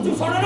Motherfucker!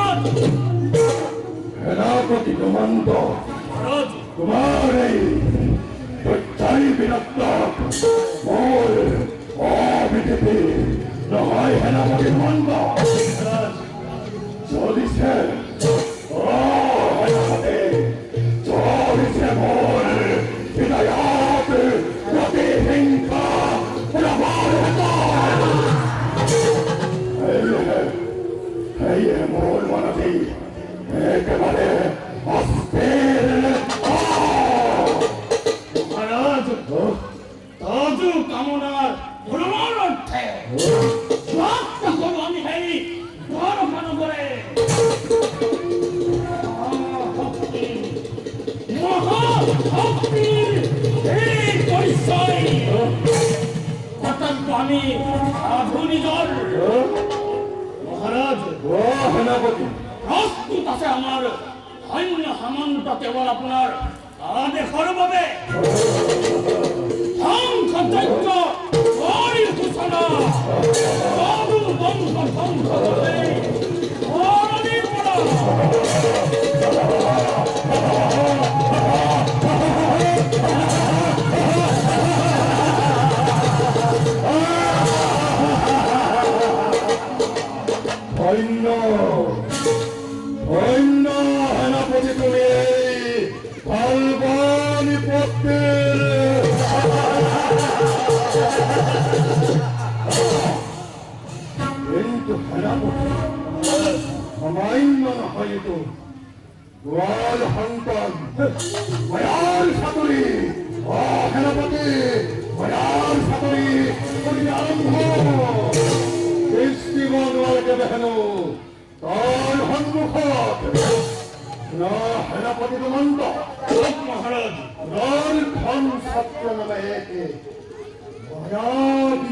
Hey, boy, sorry! আমি সাধু নিজল মহারাজ। ও সেনাপতি, প্রস্তুত আছে আমার সৈন্য সামন্ত কেৱল আপোনাৰ আদেশৰ বাবে। ধ্বংস যজ্ঞ কৰি সূচনা যদু বংশ ধ্বংস কৰি ধৰণীৰ পৰা সৈন্য সৈন্য সেনাপতি, তুমি এই ফাল্গুনী পত্নীৰ কিন্তু সেনাপতি সামান্য নহয়তো গোৱাল সন্তান ময়াৰ চাকৰি। অ সেনাপতি, ময়াৰ চাকৰি কৰি আৰম্ভ দৃষ্টি বনোৱালৈকে বেহেনো তাৰ সন্মুখত না সেনাপতি দুমন্ত মহাৰাজ। খন ছাত্ৰ নামে একে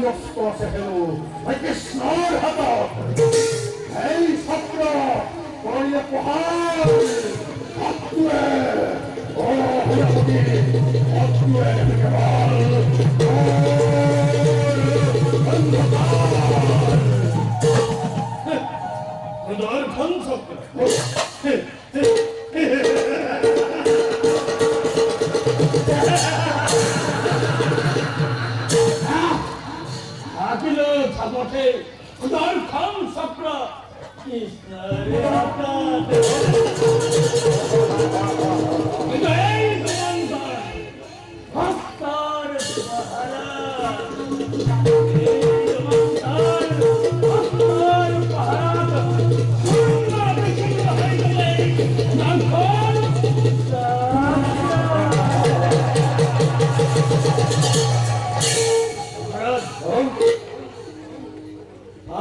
ব্যস্ত আছে হেনো কৃষ্ণৰ হাতত। সেই ছাত্ৰ কৰিলে পঢ়াৰ শত্ৰুৱে অ সেনাপতি শত্ৰুৱে হৃদয়ের ধ্বংস থাকিল থাপথে হৃদয়ের খন চক্র কৃষ্ণের হাতে হৃদয় সমান্তর ভক্তর পাহারা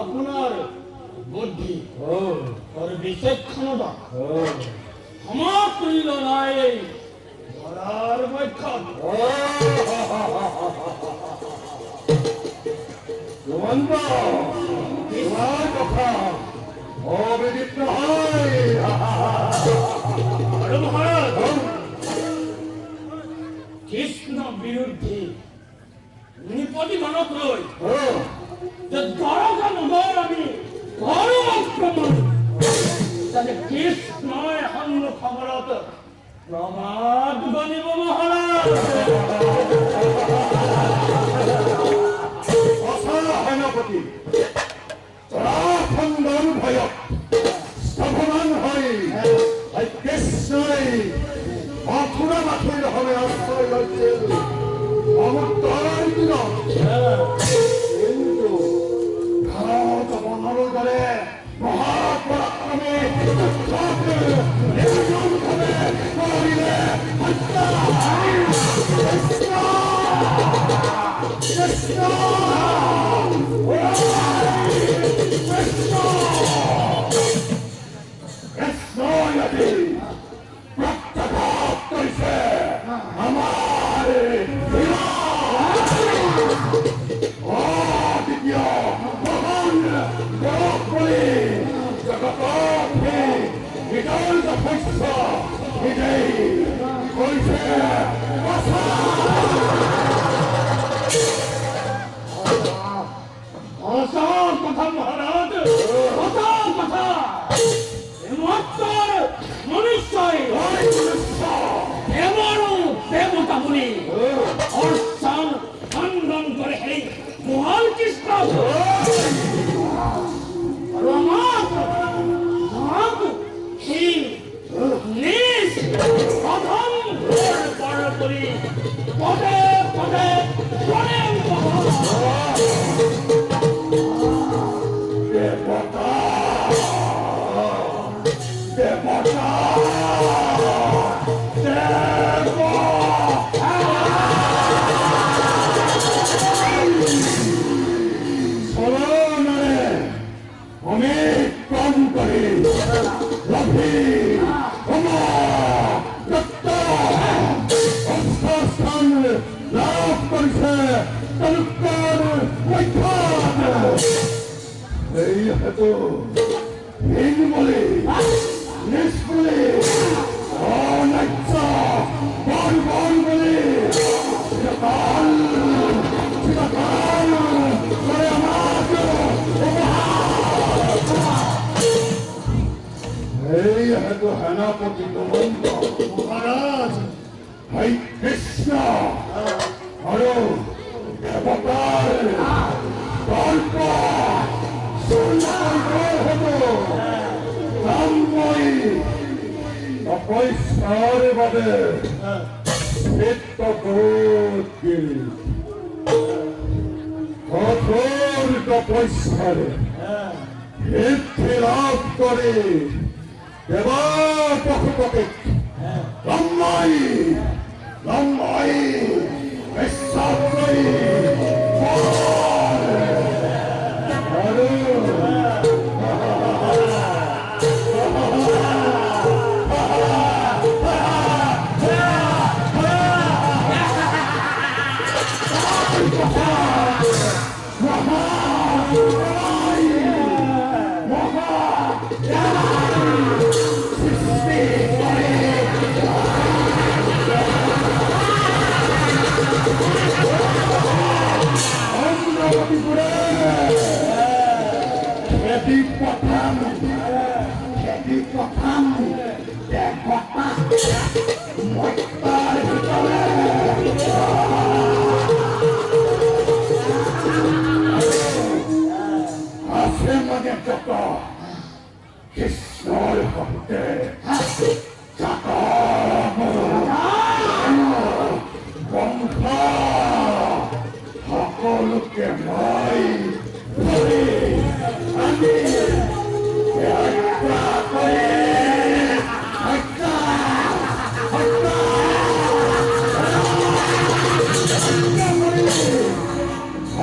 আপনার বুদ্ধি ওর বিচক্ষণতা আমার তুল্য নাই ধরার বৈঠক। দুমন্ত তোমার কথা অবিদিত নহয়। মহারাজ, কৃষ্ণ বিরুদ্ধে নৃপতি মানক লৈ যে দ্বাৰকা নগৰ আমি কৰো আক্ৰমণ, তাতে কৃষ্ণই সন্মুখত প্ৰমাদ গণিব মহাৰাজ। সেনাপতি জৰাসন্ধৰ ভয়ত স্তভমান হৈ কৃষ্ণই মথুৰা মাথিৰ হ'লে আশ্ৰয় লৈছিল সমুদ্ৰৰ দিনত। কিন্তু ভাৰত বনৰ দৰে মহাপৰাক্ৰমী কৰিলে হত্যা। তালুকদার বৈঠান এই হেতু হিন বলে নিস বলে অনাচ্ছা বল বল বলে চিরকাল চিরকাল করে আমাকে এই হেতু সেনাপতি গোবিন্দ মহারাজ ভাই কৃষ্ণ আৰু দেৱতাৰ কল্প তপস্যাৰ বাবে চিত্ত কঠোৰ তপস্যাৰে সিদ্ধি লাভ কৰি দেৱা পশুপতিক লম্বাই লম্বাই বিশ্বাসী খেতি প্ৰথম দেৱতা মতাৰ ভিতৰে আছে মানে যত কৃষ্ণৰ সৈতে বংশ সকলোকে মই ধৰি আনি হত্যা কৰে হত্যা হত্যা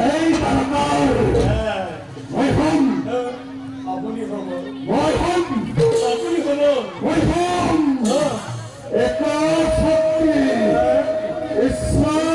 এই ধৰণৰ মই হম আপুনি হ'ব মই হম আপুনি হ'ব মই হম এক শক্তি ঈশ্বৰ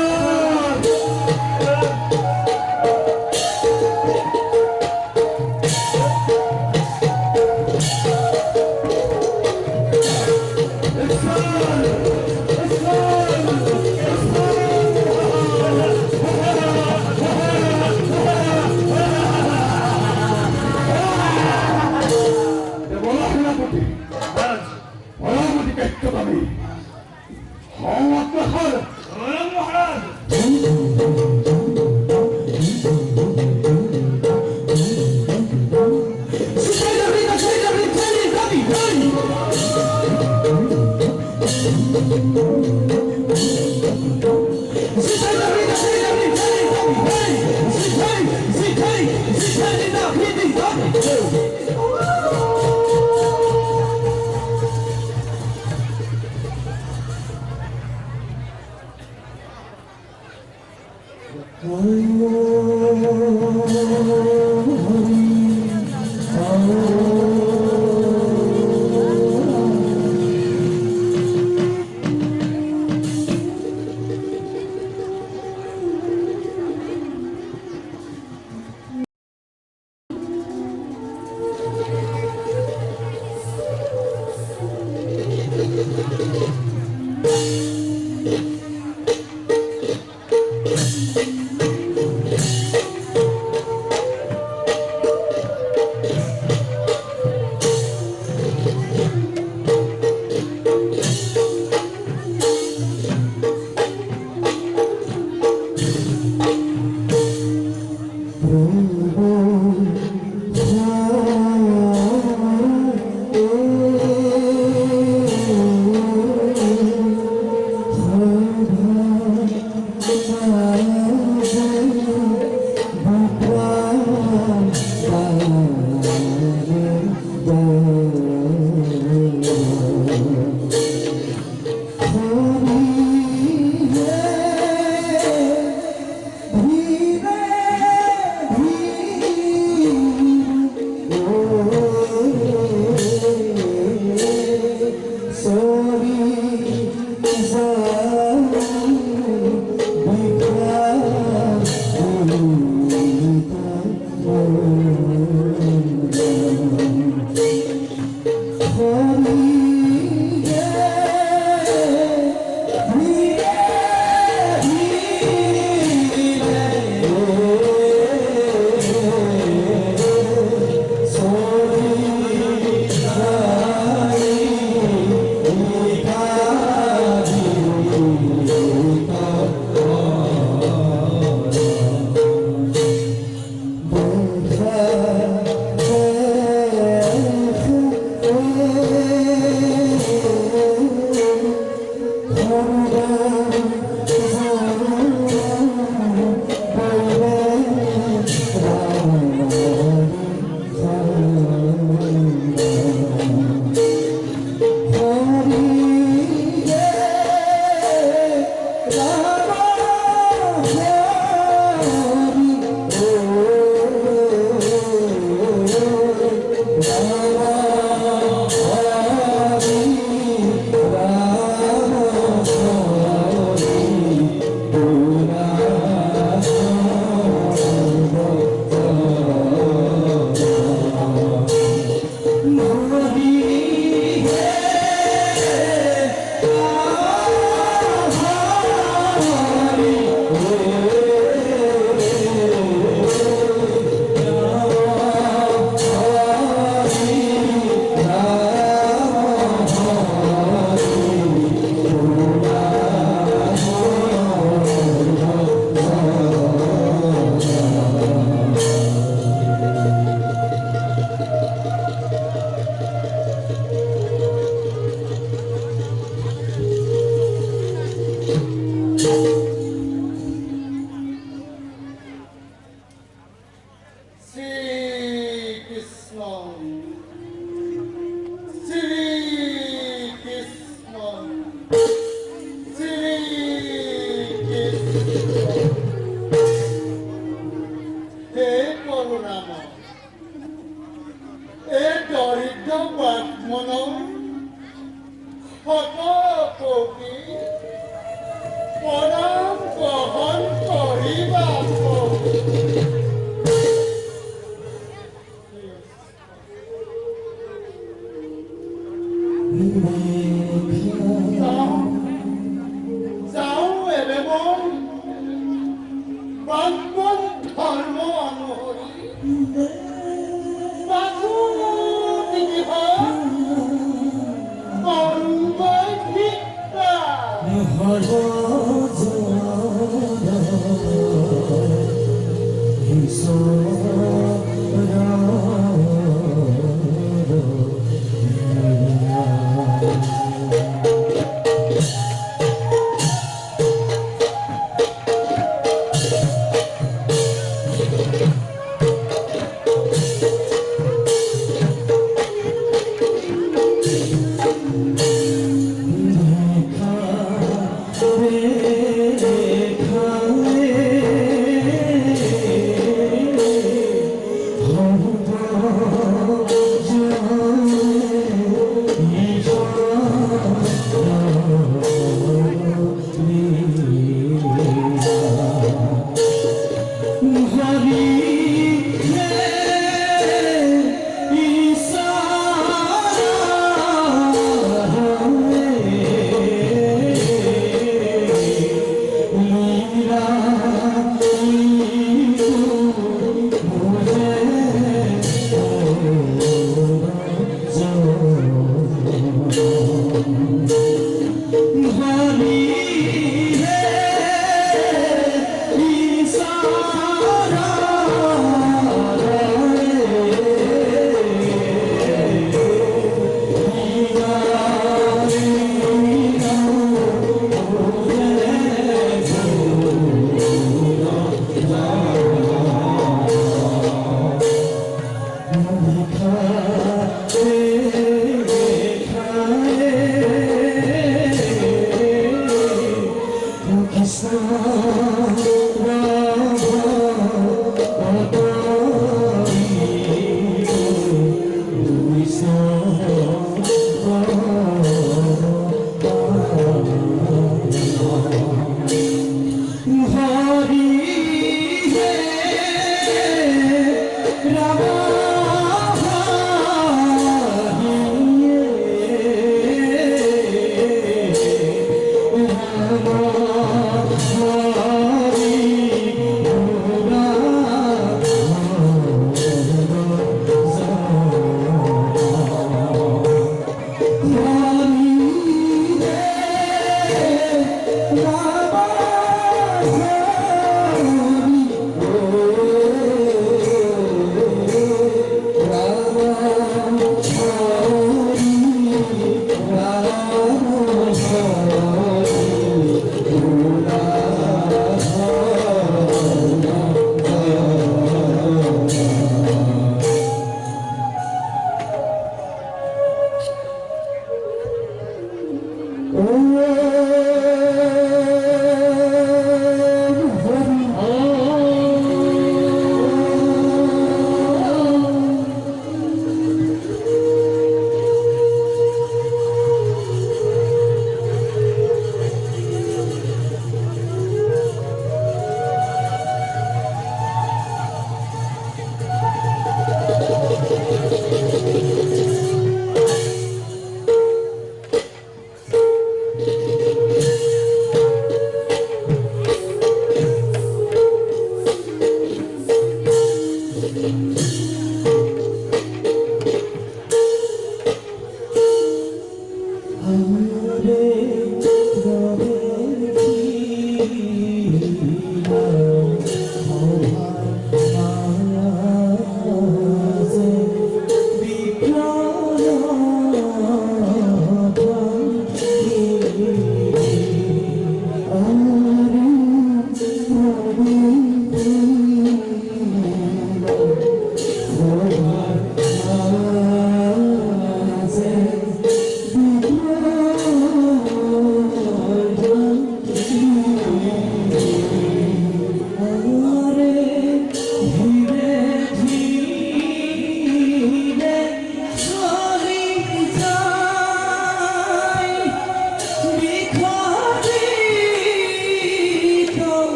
ব্রাহ্মণ ধর্ম অনুহরি বাসুদেবী হয় করুণায় ভিক্ষা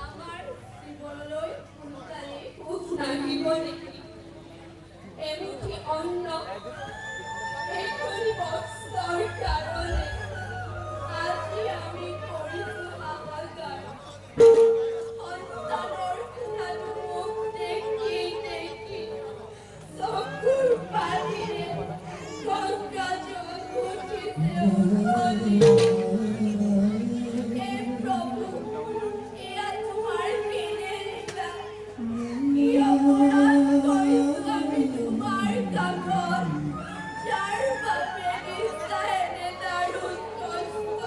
আমাৰ জীৱনলৈ সোনকালে সুখ নাহিব নেকি? এমুঠি অন্ন, এখনি বস্ত্ৰৰ কাৰণে আজি আমি কৰিছো হাহাকাৰ। সন্তানৰ সোণাৰু মুখ দেখি দেখি চকুৰ পানীৰে গংগা জল উঠিছে উঠলি। হে প্ৰভু, এয়া তোমাৰ কেনে লীলা? কি অপৰাধ কৰিছো আমি তোমাৰ কাষত? যাৰ বাবে দিছা এনে দাৰুণ কষ্ট।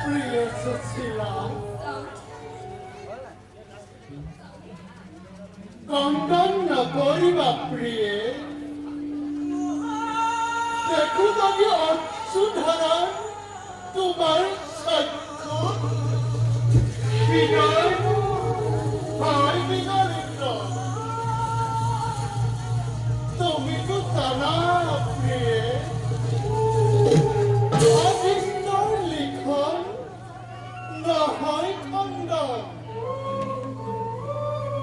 প্ৰিয় সুশীলা, কন্দন নকৰিবা প্ৰিয়ে। দেখো যদি অশ্ৰুধাৰা তোমাৰ চক্ষু হৃদয় হয় বিগলিত। তুমিতো জানা প্ৰিয়ে, অভিষ্টৰ লিখন নহয় খণ্ডন।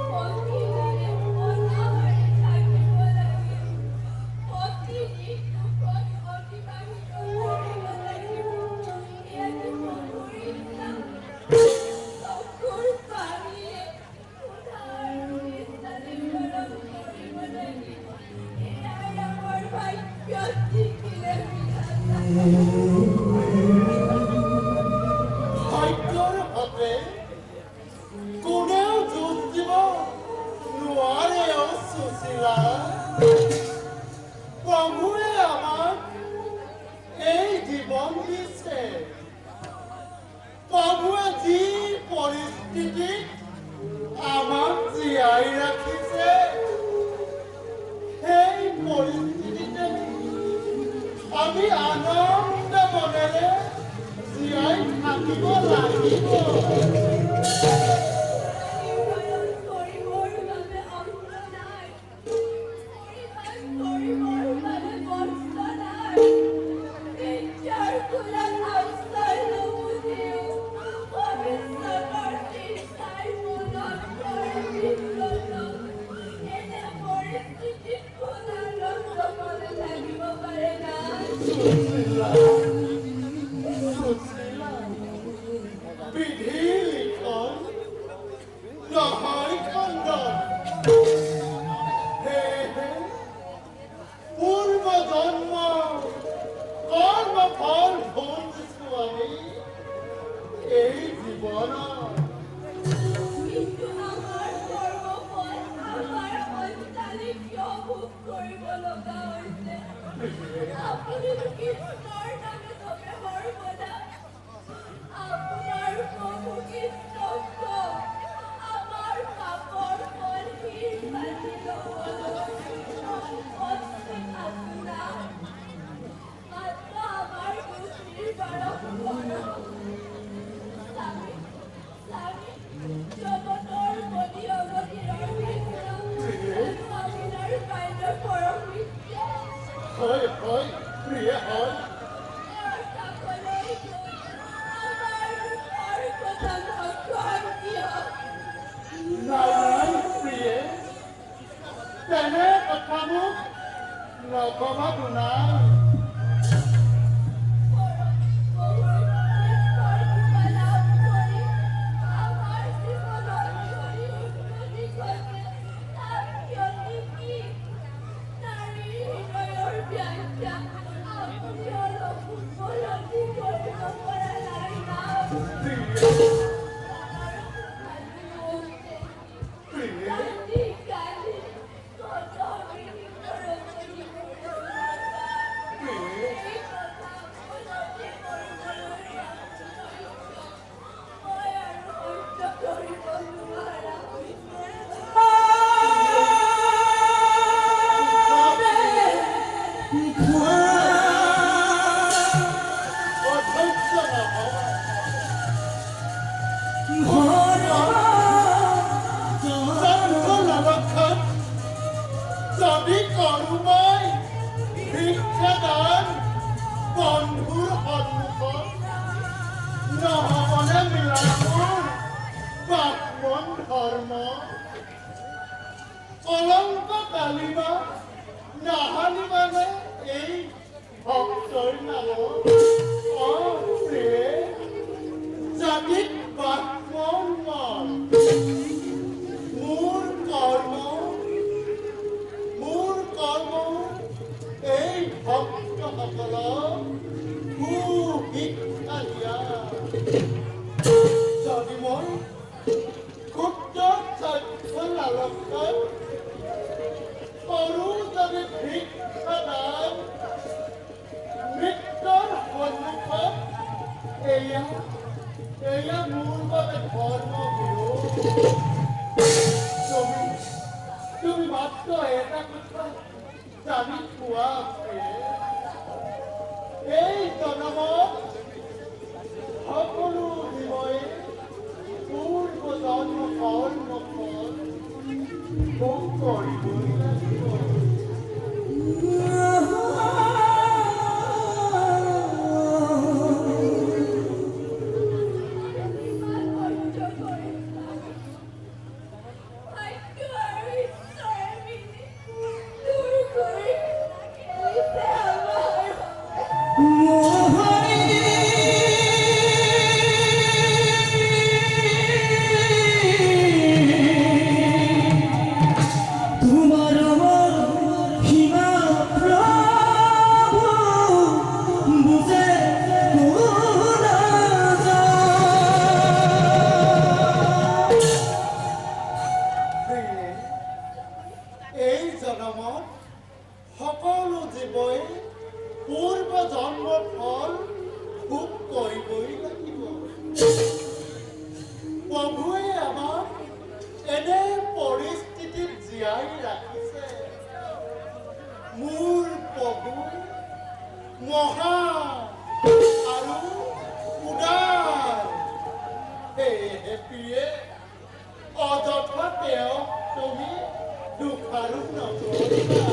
প্ৰতিদিনে অনাহাৰে থাকিব লাগিব। প্ৰতিদিন দুখত অতিবাহিত কৰিব লাগিব। এয়া কি প্ৰভুৰ ইচ্ছা? চকুৰ পানীৰে ক্ষুধাৰ নিস্তাৰি গৰম কৰিব লাগিব। এয়াই আমাৰ ভাগ্যত লিখিলে বিধাতা। ভাগ্যৰ বাবে কোনেও যোগ দিব নোৱাৰে অ সুশীলা। প্ৰভুৱে আমাক এই জীৱন দিছে। প্ৰভুৱে যি পৰিস্থিতিত আমাক জীয়াই ৰাখিছে, সেই পৰিস্থিতিতে আমি আনন্দ মনেৰে জীয়াই থাকিব লাগিব। নিৰ্ভৰণ কৰিবৰ বাবে অন্ত নাই। পৰিধান কৰিবৰ বাবে বস্ত্ৰ নাই। বিদ্যাৰ কোলাত আশ্ৰয় নুবুজিও ভৱিষ্যতৰ চিন্তাই মনত কৰে বিব্ৰত। এনে পৰিস্থিতিত কোন আনন্দ মনে থাকিব পাৰে নাই? সুশীলা, সুশীলা, বিধি লিখন নহয় খণ্ডন। সেয়েহে পূৰ্ব জন্ম কৰ্ম ফল ভোগ দিছো আমি এই জীৱনত। কিন্তু আমাৰ কৰ্মফল আমাৰ সন্তানে কিয় ভোগ কৰিব লগা হৈছে? আপুনিতো কৃষ্ণৰ নামে চবে সৰ্বদা আপোনাৰ প্ৰভু কৃষ্ণক আমাৰ পাপৰ ফল শিৰ বান্ধি ল'বলৈ সম্পত্তি আপোনাৰ মাত্ৰ আমাৰ বুদ্ধিৰ বাৰক কৰক। স্বামী, স্বামী, জগতৰ বলি অগতিৰৰ কৃষ্ণ আপোনাৰ কাইলৈ পৰম নিত্য। হয় হয় প্ৰিয় হয়। তেওঁৰ কাষলৈ গৈ আমাৰ দুখৰ কথা নকয় কিয়? নাই নাই প্ৰিয়ে, তেনে কথা মোক নকবা নাই। আৰু মই ভিক্ষাদান বন্ধুৰ সন্মুখত নহ'বনে মিলা মোৰ বাপমন ধৰ্ম কলংক কালিমা নাহানিবানে এই ভক্তৰ নামত প্ৰিয়ে জাতিত বাপমন মন মোৰ কৰ্ম এই ভক্তসকলক সুশিক্ষা দিয়া যদি মই ক্ষুদ্ৰ স্বাস্থ্য লালসাত সৰু যদি ভিক্ষাদান মৃত্যুৰ সন্মুখত এয়া মোৰ বাবে ধৰ্ম বিৰোধ তুমি মাত্ৰ এটা কথা জানি পোৱা এই জনমত সকলো জীৱই পূৰ্ব জন্ম কৰ্ম ফল ভোগ কৰিবই লাগিব এই জনমত সকলো জীৱই পূৰ্ব জন্মৰ ফল ভোগ কৰিবই লাগিব প্ৰভুৱে আমাক এনে পৰিস্থিতিত জীয়াই ৰাখিছে মোৰ প্ৰভু মহা আৰু উদাৰ সেয়েহে প্ৰিয়ে অযথা তেওঁক তুমি দুখাৰোপ নকৰিবা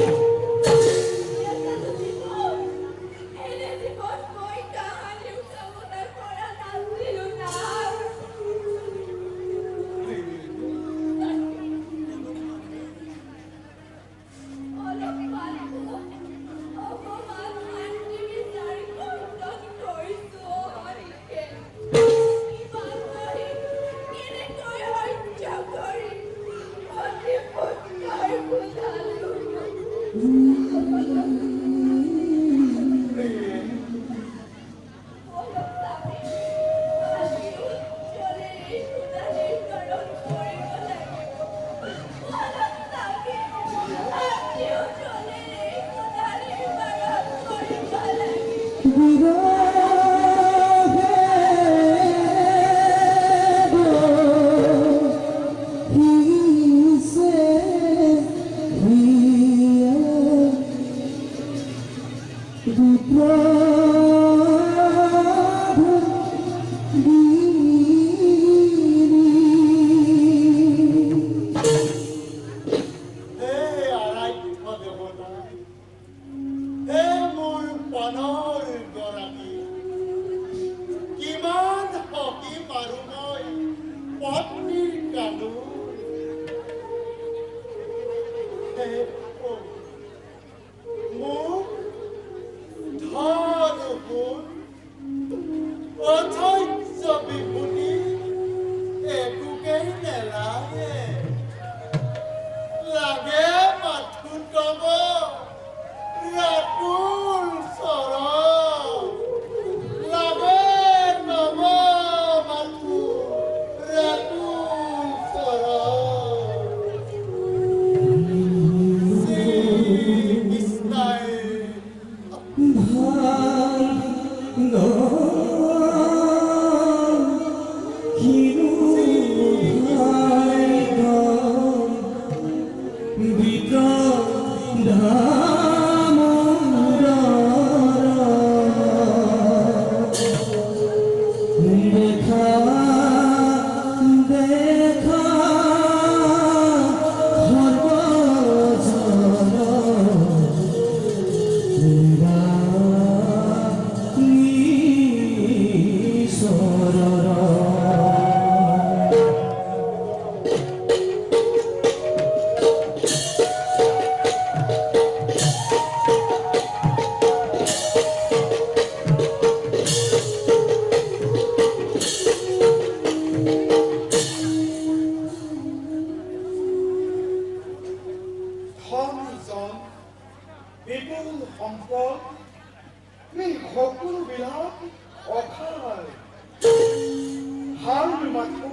মাথো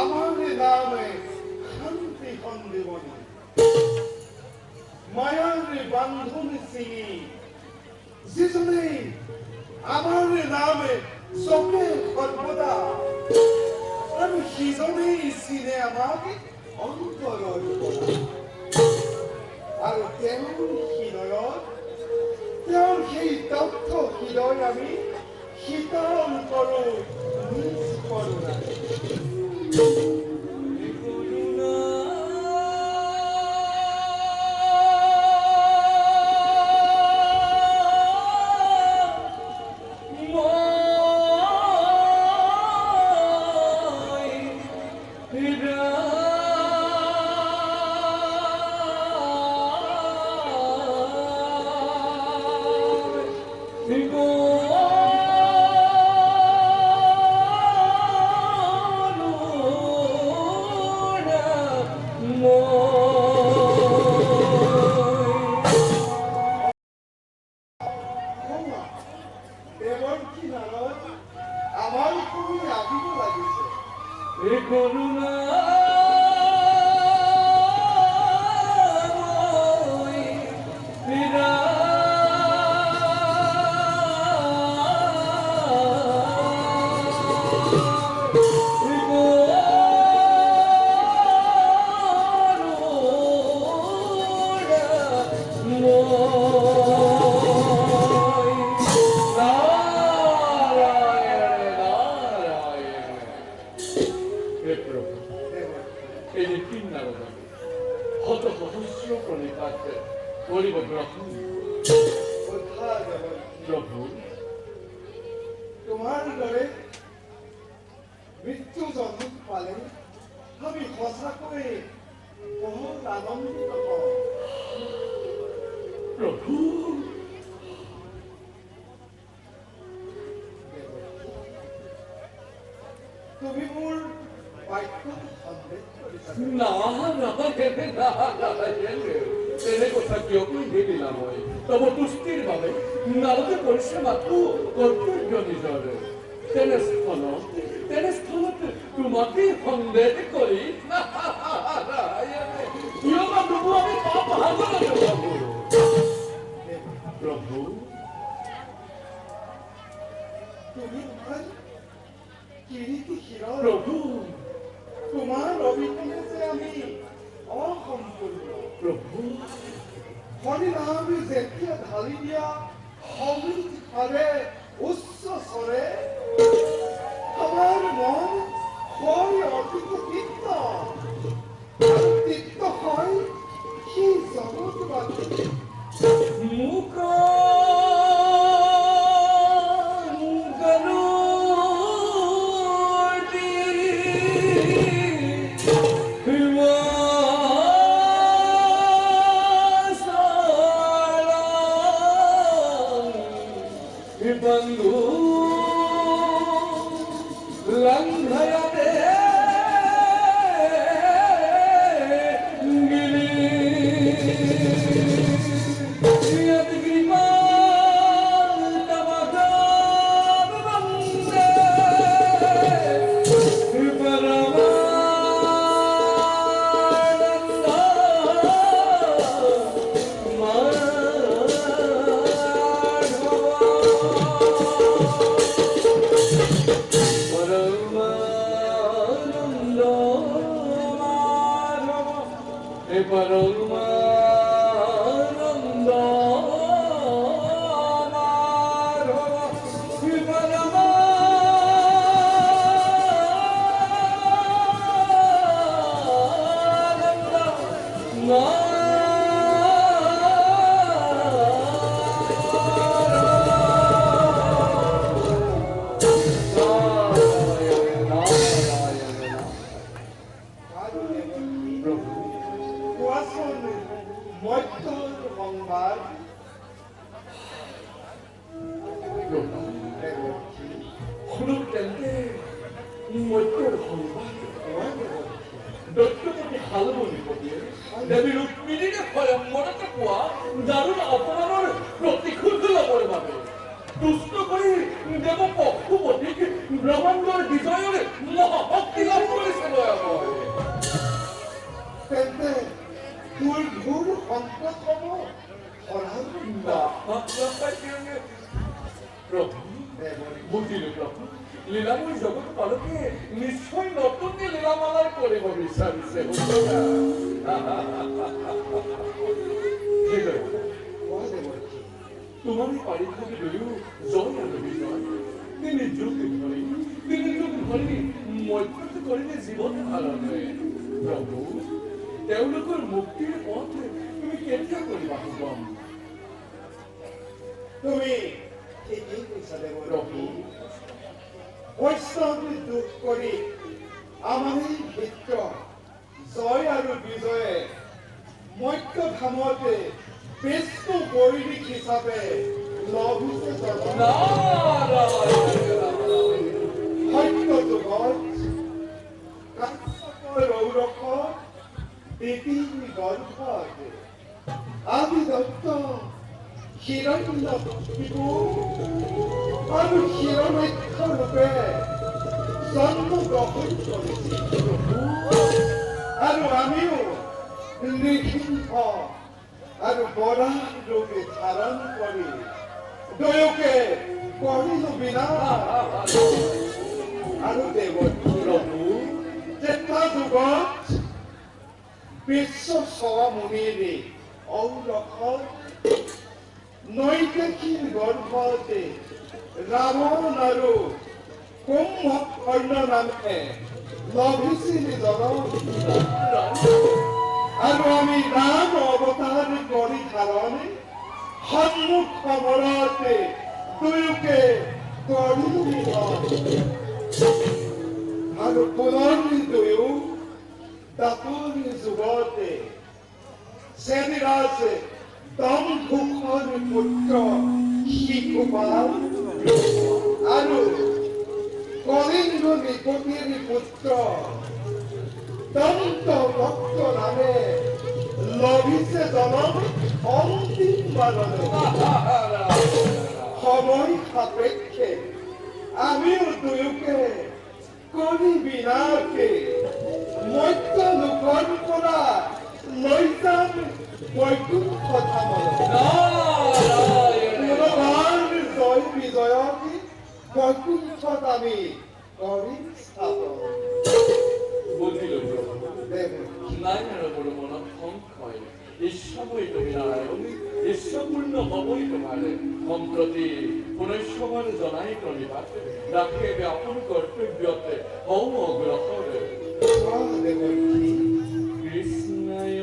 আমার নামে শান্তি সন্দীবনী মায়ার বান্ধন চিনি যিজনে আমার নামে চকে সর্বদা আৰু সিজনেই চিনে আমাক অন্তৰৰ পৰা আৰু তেওঁৰ হৃদয়ত তেওঁৰ সেই দগ্ধ হৃদয় আমি শীতল কৰোঁ নিজ কৰোণাৰে। এবার কি নারদ আমার খুবই আবির লাগিছে। তোমার দৰে মৃত্যু জন্ম পালে আমি সঁচাকৈ বহুত আনন্দিত হওঁ। প্রভু তুমি মোৰ বাক্যত সন্দেহ কৰিছা। তেনে কথা কিয় কৈ দিলা মই তব তুষ্টিৰ বাবে নাৰদে কৰিছে মাথো কৰ্তব্য নিজৰে। তেনে স্থানত তোমাকে সন্দেহ কৰি কিয় বা প্ৰভু আমি পাপ ভাগলৈ প্ৰভু তুমি ভাল কিৰীতি শিৰৰ প্ৰভু তোমাৰ অবিহনে যে আমি অসম্পূৰ্ণ। প্ৰভু হৰি নাম যেতিয়া ঢালি দিয়া সমৃদ্ধিভাৱে উচ্চ স্বৰে আমাৰ মন হয় অধিক তৃপ্ত আৰু তৃপ্ত হয় সেই জগতবাদী মুখ বন্ধু লঙ্ঘয়তে গিরি কৃপা তমগাব বন্দে পরমানন্দ পরমানন্দ কোৱাচোন মত্যৰ সংবাদ। শুনুক তেন্তে মত্যৰ সংবাদ দৈত্যপতি শালমণিপতিয়ে দেৱী ৰুক্মিণীৰে স্বয়ম্বৰতে পোৱা দাৰুণ অপমানৰ প্ৰতিশোধ ল'বৰ বাবে দুষ্ট কৰি দেৱ পশুপতিক ব্ৰহ্মাণ্ডৰ বিজয়ৰে মহাশক্তি লাভ কৰিছে দয়াময়। তেন্তে তোৰ ঘোৰ সংকট হ'ব সৰাব প্ৰভু বুজিলো প্ৰভু, লীলাময় জগত পালকে নিশ্চয় নতুনকে লীলামালাৰ কৰিব বিচাৰিছে। তোমারই বাড়ি থেকে বেরিয়েও জয় আনো বিজয়। তিনি যুগ ধৰি মধ্যস্থ কৰিলে জীৱন ধাৰণে। প্ৰভু, তেওঁলোকৰ মুক্তিৰ পথ তুমি কেতিয়া কৰিবা শুভম? তুমি ঠিকেই কৈছা প্ৰভু, বৈষ্ণৱ দুখ কৰি আমাৰ এই ভিত্ৰ জয় আৰু বিজয়ে মধ্য ধামতে বিষ্ণু বৈদিক হিচাপে লভিছে জগত। সত্য যুগত কাশ্যপৰ ঔৰসত পৃথিৱী গৰ্ভত আদি দত্ত হিৰণ্যকশিপু আৰু হিৰণ্যাক্ষ ৰূপে জন্মগ্ৰহণ কৰিছিল। আৰু আমিও নৃসিংহ আৰু বৰাহ ৰূপে ধাৰণ কৰি দুয়োকে কৰিলো বিনাশ। আৰু দেৱতী প্ৰভু, ত্ৰেতা যুগত বিশ্ব চৰা মুনিৰে ঔৰসত নৈকেশীৰ গৰ্ভতে ৰাৱণ আৰু কুম্ভকৰ্ণ নামে লভিছিল জগত। আৰু আমি ৰাম অৱতাৰ কৰি ধাৰণে সন্মুখ সমৰতে দুয়োকে কৰিলো বিনাশ। আৰু পুনৰ দুয়ো দাপৰ যুগতে চেদিৰাজ দম্ভুকৰ পুত্ৰ শিশুপাল আৰু কলিংগ নিপতিৰ পুত্ৰ দন্ত ভক্ত নামে লভিছে জনম অন্তিম বাৰলৈ। সময় সাপেক্ষে আমিও দুয়োকে কৰি বিনাশে মধ্য লোকৰ পৰা লৈ যাম বৈকুণ্ঠ ধামলৈ। জয় বিজয়ক বৈকুণ্ঠত আমি কৰিম স্থাপন। বুজিলো প্ৰভু, দেৱকী নাই আৰু মোৰ মনত সংশয়। ইচ্ছাময় তুমি নাৰায়ণ, ইচ্ছাপূৰ্ণ হবই তোমাৰে। সম্প্ৰতি পুনঃসমান জনাই প্ৰণিপাত ৰাখে আপন কৰ্তব্যতে হওঁ অগ্ৰসৰে। দেৱকী কৃষ্ণয়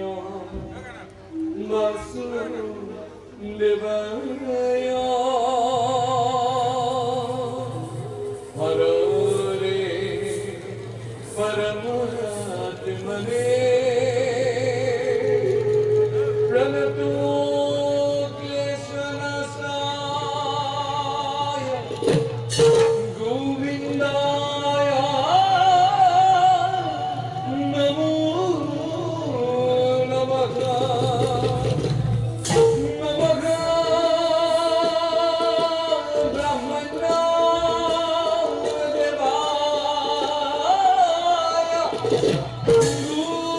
বাসুদেবায় হরে পরমাত্মনে প্রণতো ক্লেশনাশায় গোবিন্দায় নমো নমঃ। Ooh.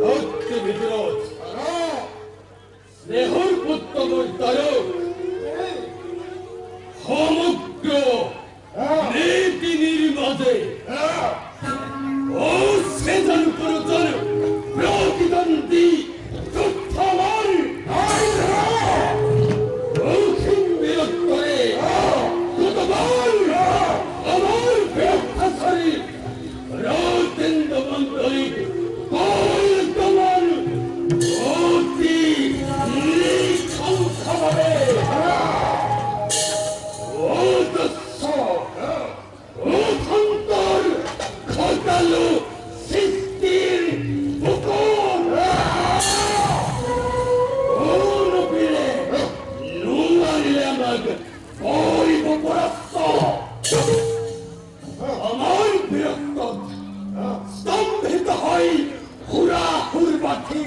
ভক্তি বিদ্রোহ স্নেহর পুত্তমর তারক সমগ্র নীতি নির্মাজে ও সেজন পুরোজন প্রতিদ্বন্দ্বী যুদ্ধমান দক্ষিণ বিরোধ করে কতবার আমার বিরক্ষাচারী রাজেন্দ্র মন্ডলিক কলকমান অতি নিঃসংখ্যাভাবে অজস্র অসন্তর ঘটালো সৃষ্টির বুকন অনুপিলে নুয়ারিলে আমাকে করিব পরাস্ত আমার বিরক্ত স্তম্ভিত হয় হুরাহুর বাথি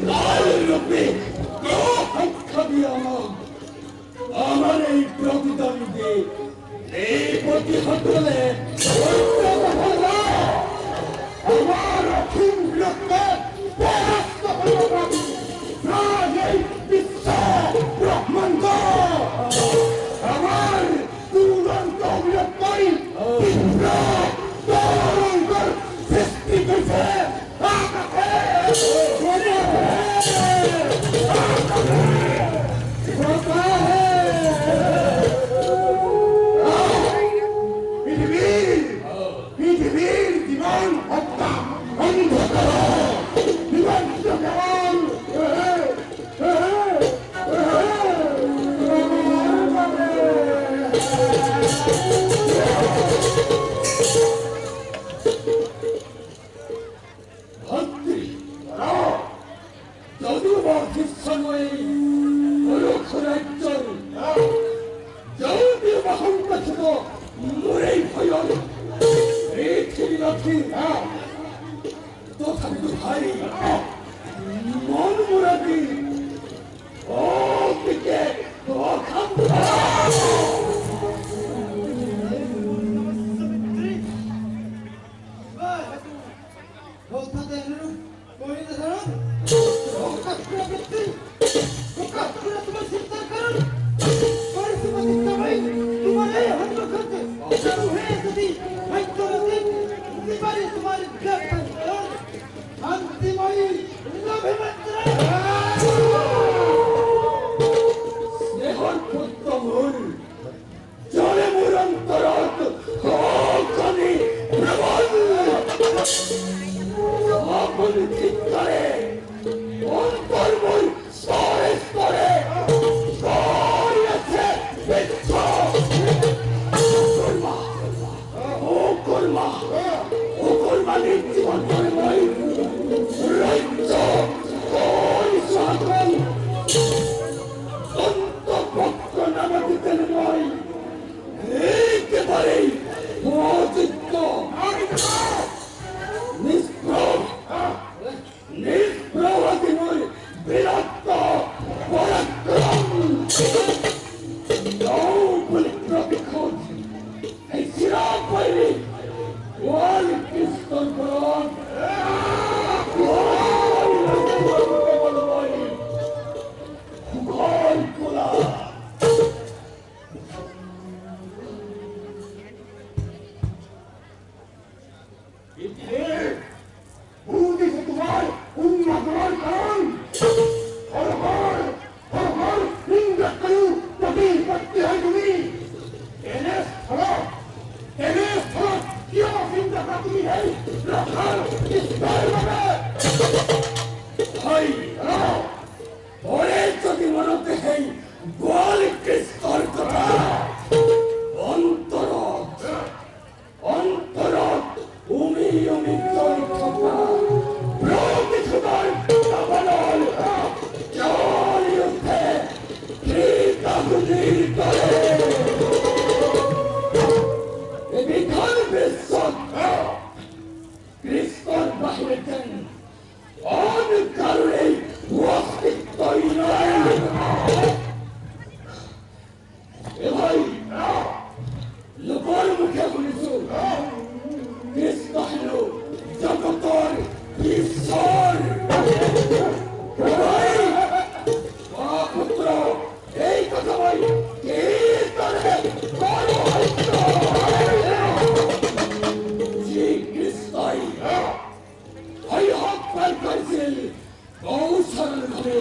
লাল রূপে হত্যা দিয়ে আমার এই প্রতিদ্বন্দ্বী এই প্রতিহত হলে আমার অখিল বিরক্তে পরাস্ত হইব এই বিশ্ব ব্রহ্মাণ্ড আমার দুরন্ত বিরক্তই তীব্র তরঙ্গের সৃষ্টি করছে পৃথিবীর জীবন হত্যা অন্ধকার জীবন কেমন ভক্তি যদিও বর্ধিষ্যময়ী রাজ্যর যদিও বাহন্ত ছিল মরেই ভয় পৃথিবী নাথি তথাপি তো ভাই মন মুরাদি ও দিকে অখান্ত স্নেহর পুত্র মূল জলে মুরন্তরত হোকানি প্রবল আপন চিত্তরে অন্তর্মূল স্তরে স্তরে করিয়াছে বিচ্ছ ও কর্মা জীবন করে নয় রাজ্য পরিশাসন অন্তঃভক্ত নামাদিতেন নয় একেবারেই অযোগ্য নিষ্প্রভাতি নয় বিরক্ত পরাক্রম প্রতিক্ষণ এই শিরা পাইলে ওয়াল কৃষ্ণ করণ তোমার উন্মাদনার কারণ হর হর হর হর নিন্দা করু প্রতিপত্তি হয় তুমি এনে স্থল কিয় চিন্তা করা তুমি এই রাখার স্তর ভাবে হয় পরে যদি মনতে হেই গোয়াল কৃষ্ণর কথা অন্তরত উমি জল থাকা প্রতিশোধর দাবানল জল উঠে আগুনের তলে কথা বল কে করে বড় হইতো শ্রীকৃষ্ণই ওই হত্যা করেছিল গৌশালার ঘরে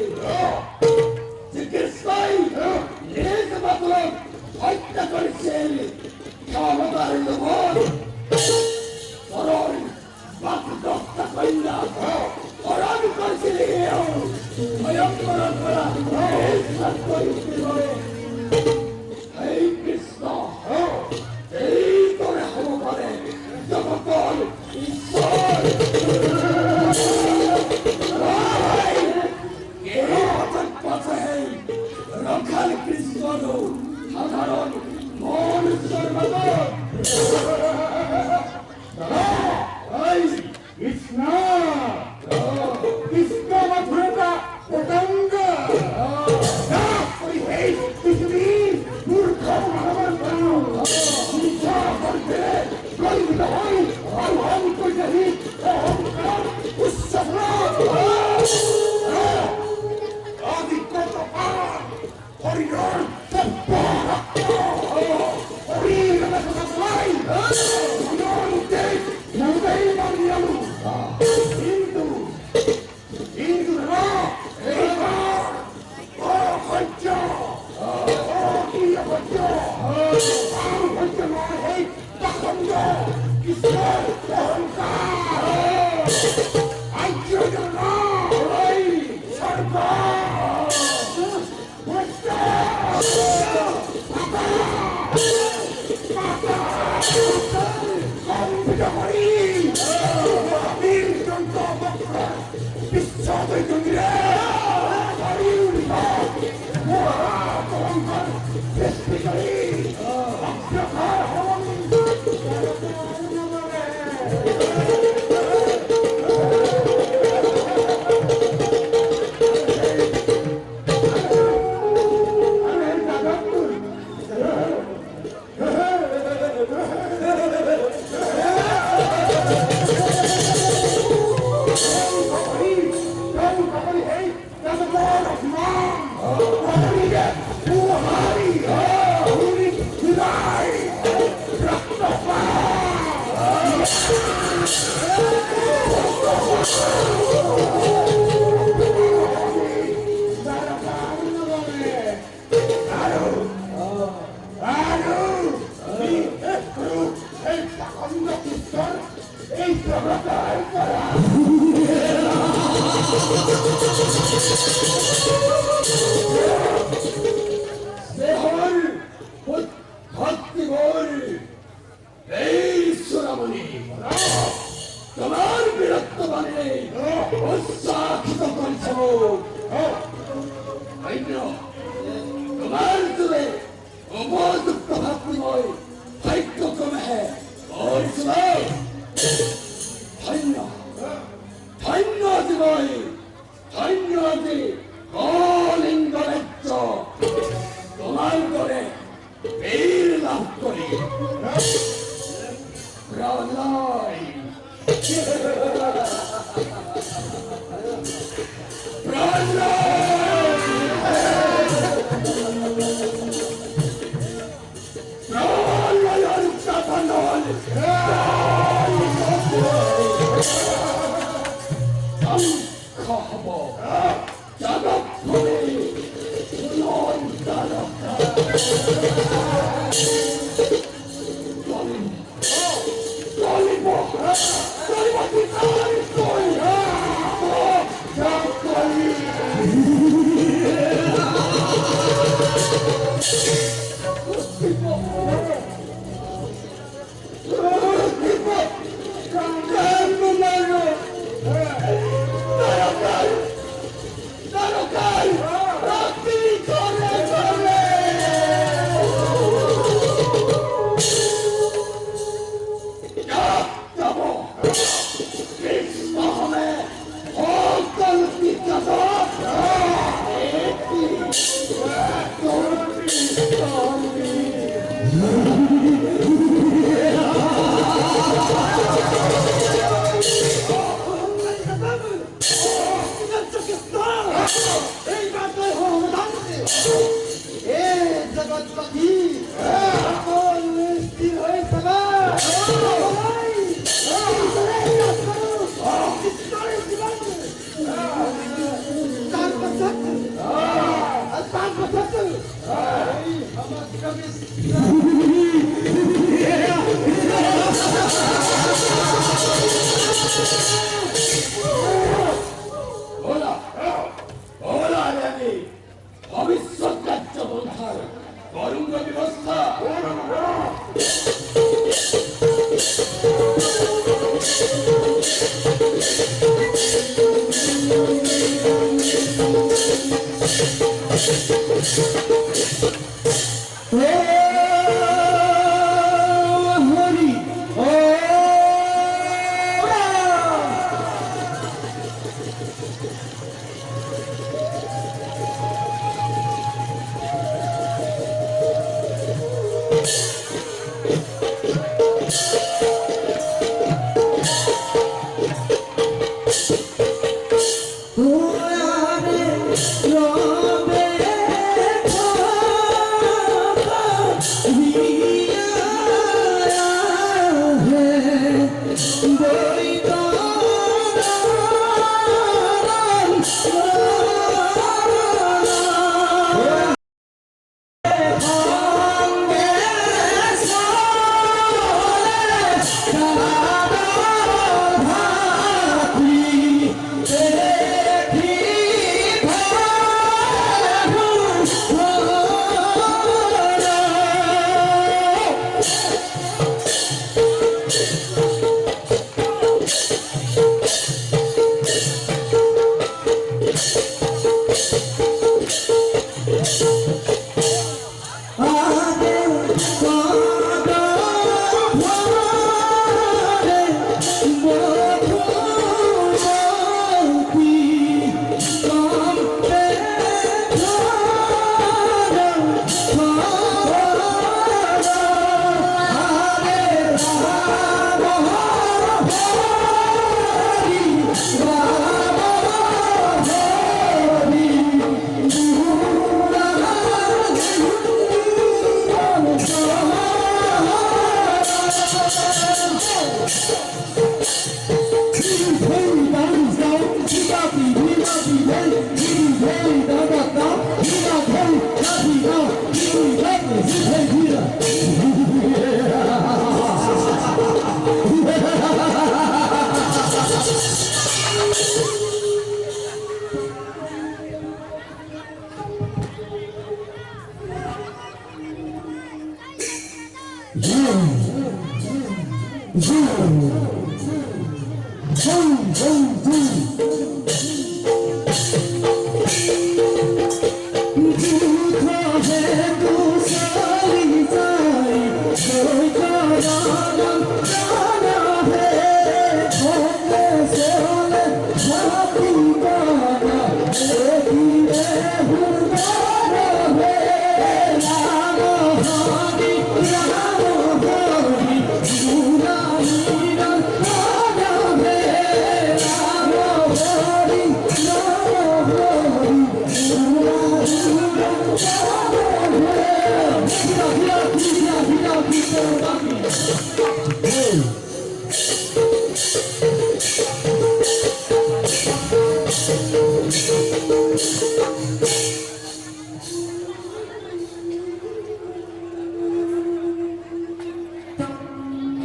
শ্রীকৃষ্ণই নিজ মাতরম হত্যা করেছিল ক্ষমতার লোভন বরং বাকদত্তা কন্যা হরণ করেছিল ভয়ঙ্কর করা এই কৃষ্ণ এই করে হব পারে জগতর ঈশ্বর রক্ষাল কৃষ্ণ সাধারণ মনুষ্যর মতো কৃষ্ণ কৃষ্ণ মথুরা পতঙ্গ পৃথিবীর মূর্খ মানবর ইচ্ছা করতে গরিব হয় অহংক জাহি অহংকার উৎসব আদিকত হরিণ তোমার বিরক্ত বাণী উৎসাহিত করছ তোমার জুড়ে উপযুক্ত ভাতৃময় ভাগ্যক্রমে और सुनो धन्य धन्य दिवय धन्य দি কলিঙ্গ রাজ্য তোমার করে বীর লাভ করি প্রলয় আমার স্বামী ওলা ওলা আমি ভবিষ্যৎ রাজ্য বন্ধার করুণ ব্যবস্থা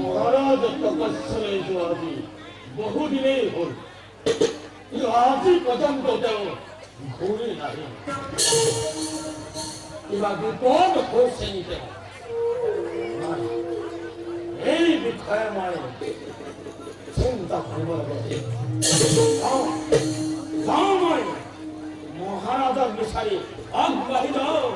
মহারাজ তপস্যা আজি বহুদিনেই হল আজি পর্যন্ত তেওঁ ঘূৰি নাহি কিবা বিপদ হৈছে নেকি এই বিষয়ে মই চিন্তা কৰিব লাগে যাওঁ মই মহাৰাজক বিচাৰি আগবাঢ়ি যাওঁ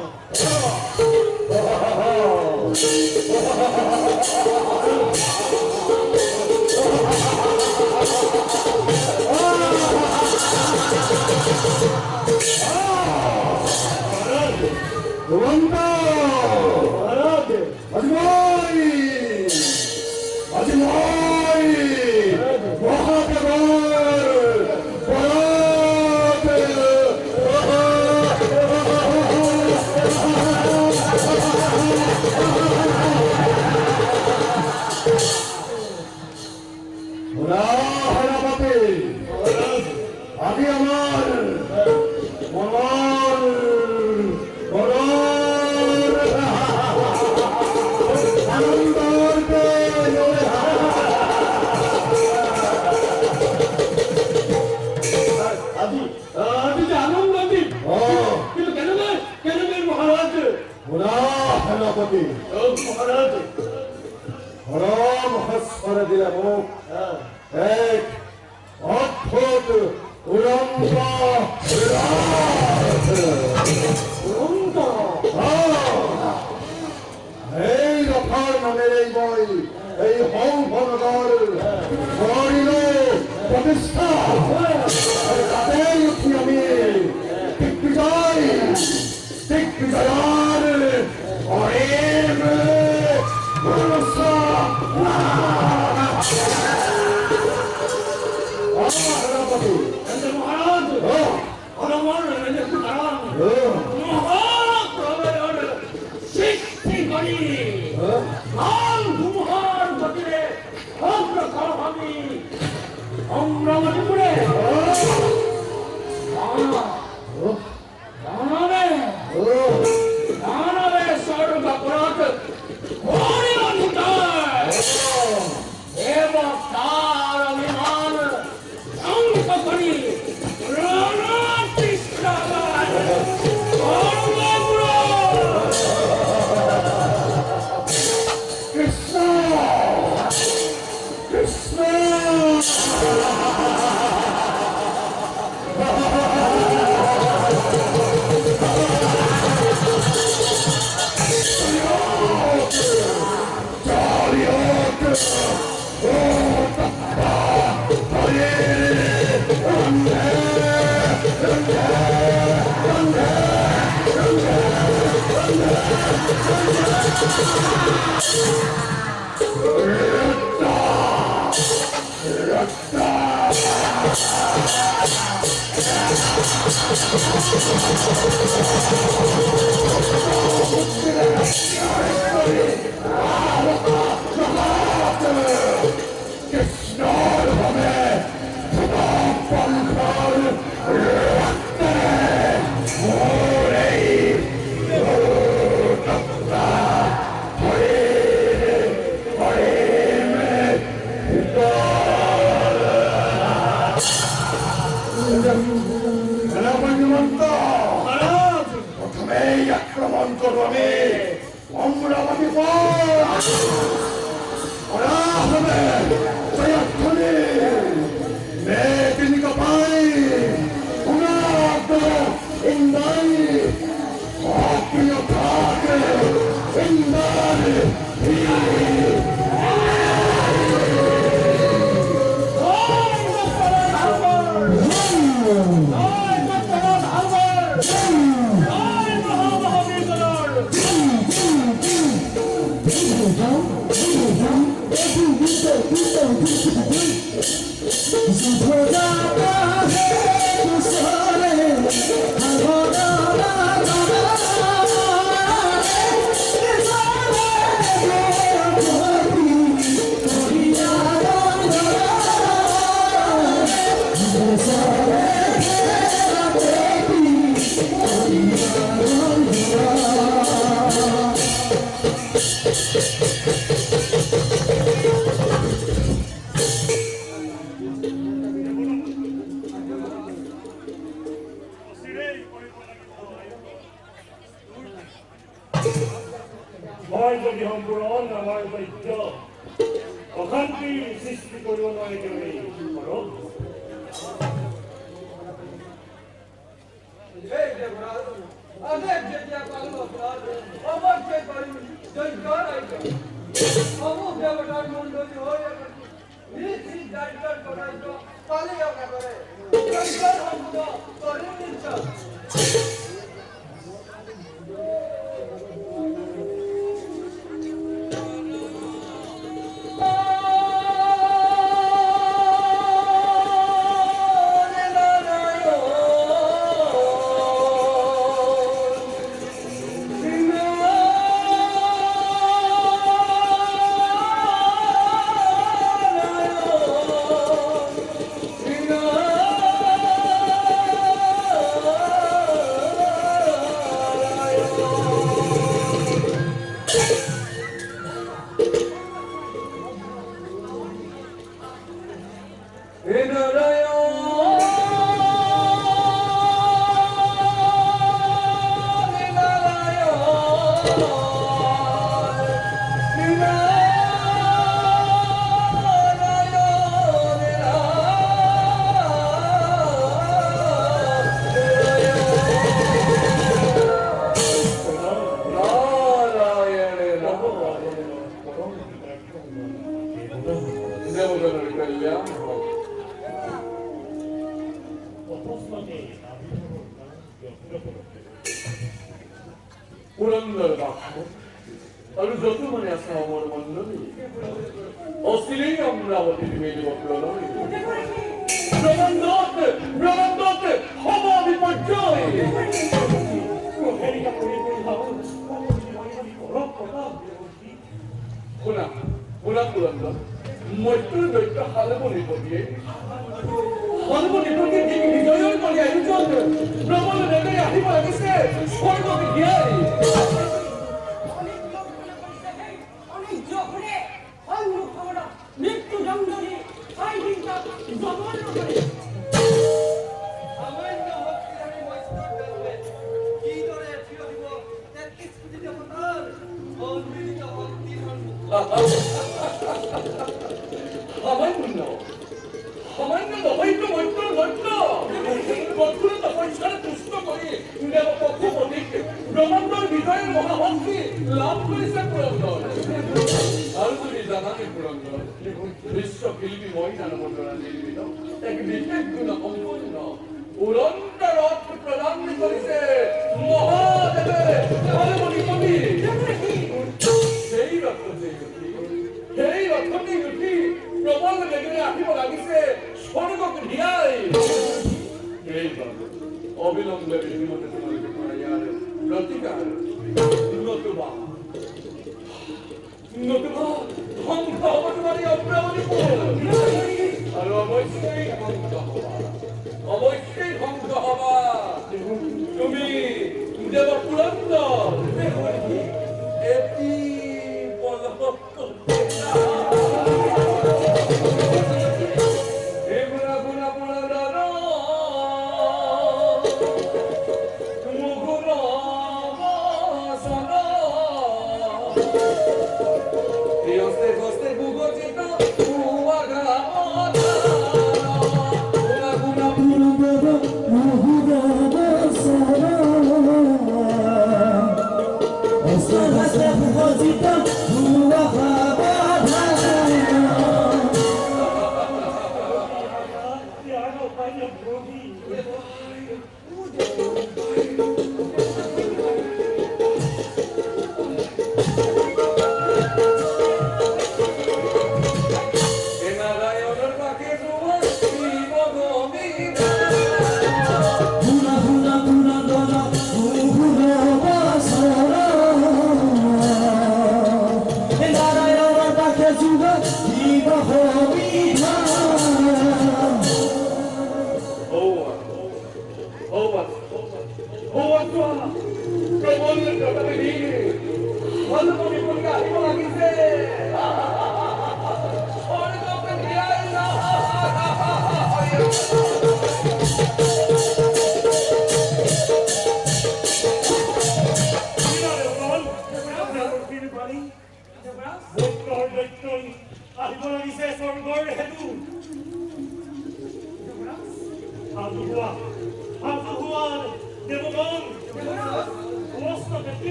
পুরা সেনাপতি মহারাজ হরম হস্পরে দিলে মুখ এক অদ্ভুত উড়ন্ত অনন্ত এই রথার নামের এই বই এই হংভনগর করিল প্রতিষ্ঠা তাদের উঠি আমি দিগ্বিজয়ার অরেম মহারাজ হনুমান একটু দাঁড়ান মহাপ্রলয়ের সৃষ্টি করি লাল ধুমহার গতিরে অগ্রসর হবি অমরাবতীপুরে দানবে স্বর্গপুরত এবং তার অভিমান ধ্বংস করি কৃষ্ণ কৃষ্ণ কৃষ্ণর হবে পঙ্খর প্রথমেই আক্রমণ করবো আমি অমরাবতী হবে জয়ধ্বনি মেদিনী কপাই উনাদ ইন্দাই অপ্রিয় থাকে ইন্দাই মই যদি সম্পূৰণ আমাৰ বাধ্য অশান্তিৰ সৃষ্টি কৰিব নোৱাৰে কৰক দেবগণের কল্যাণ হোক। পুরন্দর বাক্য আর যত মনে আছে অমর মন্ডলী অস্থিরেই অমরাবতীর মেলিব প্রলয় ব্রহ্মাণ্ডতে ব্রহ্মাণ্ডতে হব বিপর্যয় শুনা শুনা পুরন্দর মৈত্রীৰ দৈত্য হালমণি পতিয়ে বিজয়ৰ কৰি আয়োজন ব্ৰহ্মণ দেৱে আহিব লাগিছে স্বৰ্গকে দিয়াই মৃত্যু দণ্ডনী সামান্য সামান্য নহয়তো মৈত্ৰৰ দৈত্য মৈত্ৰৰ তপস্যাৰে তুষ্ট কৰি দেৱ পশুপতিক ব্ৰহ্মাণ্ডৰ বিজয়ৰ মহাশক্তি লাভ কৰিছে পুৰন্দৰ আৰু তুমি জানানে পুৰন্দৰ বিশ্ব শিল্পী মই জানবৰ দ্বাৰা নিৰ্মিত এক বিশেষ গুণ সম্পন্ন উৰন্ত ৰথ প্ৰদান কৰিছে মহাদেৱে হালমণিপতি সেই ৰথটি উঠি প্ৰবল বেগেৰে আহিব লাগিছে স্বৰ্গক দিয়াই এইবাবে অবিলম্বে বিধিমতে তোমালোকে কৰা ইয়াৰ প্ৰতিকাৰ নতুবা ধ্বংস হ'ব তোমাৰ এই অপ্ৰামাণিক আৰু অৱশ্যেই ধ্বংস হবা তুমি দেৱ পুৰন্দৰ এটি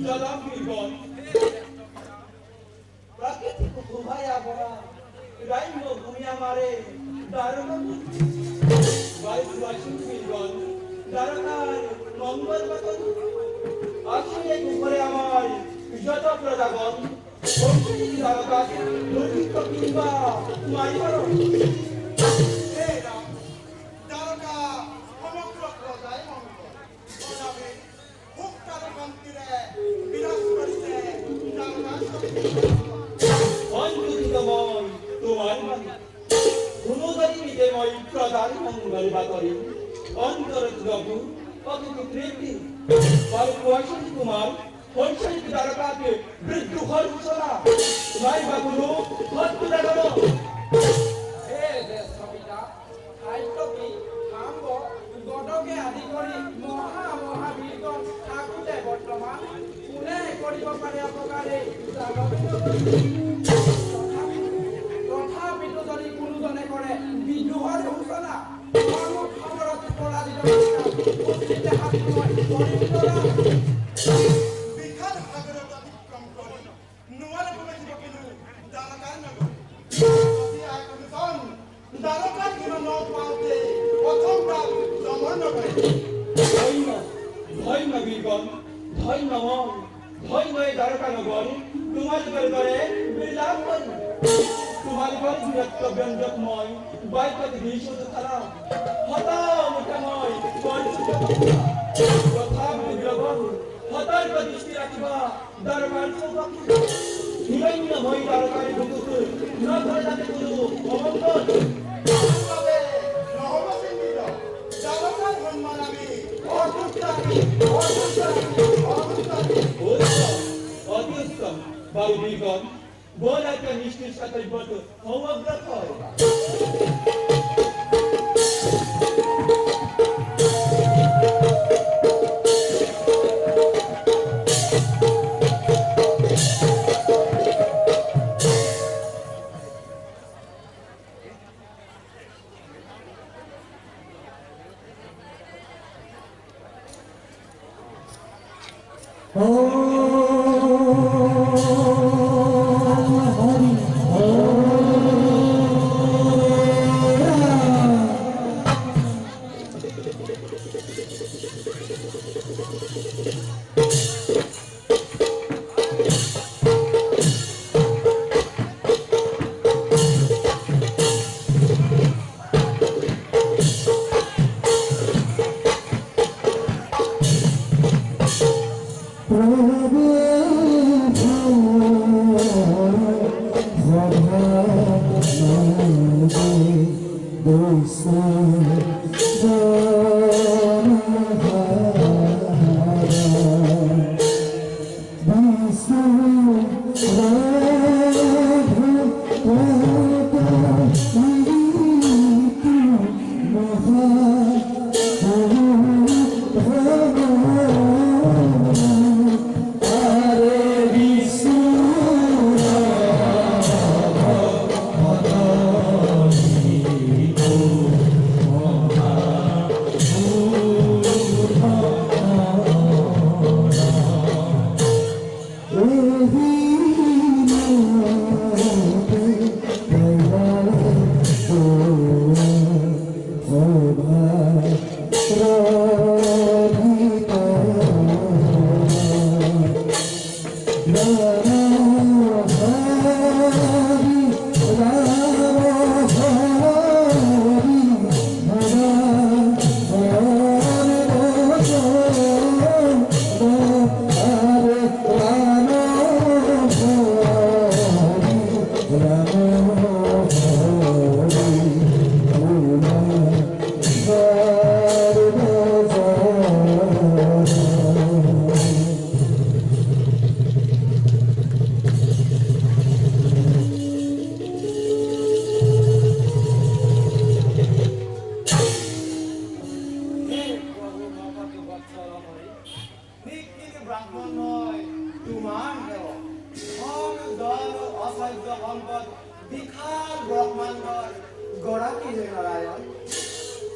জলাভূমিগণ প্রাকৃতিক উভয়া ভরা রাইম ভূমিয়া মারে দারুণ বায়ুবাসীগণ দ্বারকার মঙ্গল বাতন আসলে উপরে আমার যত প্রজাগণ পৌঁছে দ্বারকা দুর্ভিক্ষ কিংবা মাইবার দ্বারকা সমগ্র প্রজায় মঙ্গল তথাপি ভোক্তার মন্দিরে বিরাজ করিতে দ্বারকা অঞ্জলিতময় তোমার মানে গুণধরী বিজয়ময় প্রধান মঙ্গল বাতরে অন্তর প্রভু অভিত কৃতি বালকুয়াশী কুমার হর্ষণ দ্বারকাকে বৃদ্ধ হর্ষণা তোমার বাগুলো হত্য দেখানো হে দেশ কবিতা সাহিত্যবি কাম্ব গডকে আদি কৰি মহাবীৰগণ থাকোঁতে বৰ্তমান কোনে কৰিব পাৰে অপকাৰে তথাপিতো যদি কোনোজনে কৰে বিদ্ৰোহৰ ঘোষণা কৰ্মখবৰত পৰাজিত বিশাল সাগৰত অতিক্ৰম কৰি নোৱাৰে প্ৰৱেশিব কিন্তু দ্বাৰকাৰ নগৰ যদি আকৰ্ষণ দ্বাৰকাৰ কিমান পাওঁতে প্ৰথম তাক জমা নকৰে ধন্য ধন্য বীরগণ ধন্যময় ধন্যই দ্বারকা নগর তোমার দরবারে বিলাপ করি তোমার ঘর বীরত্ব ব্যঞ্জকময় বাইকত বিশুদ্ধ তারা হতাময় তথাপি বীরগণ হতার্ক দৃষ্টি রাখিবা দরবার সৌভাগ্য হিরণ্যময় দ্বারকারে ঢুকুত না ধরে যাতে কোনো অমঙ্গল তবে নহ'ব চিন্তিত দ্বাৰকাৰ সন্মান আমি অতি উত্তম বাবু বীরগণ বল একটা নিষ্ঠির সাথে সমগ্র হয়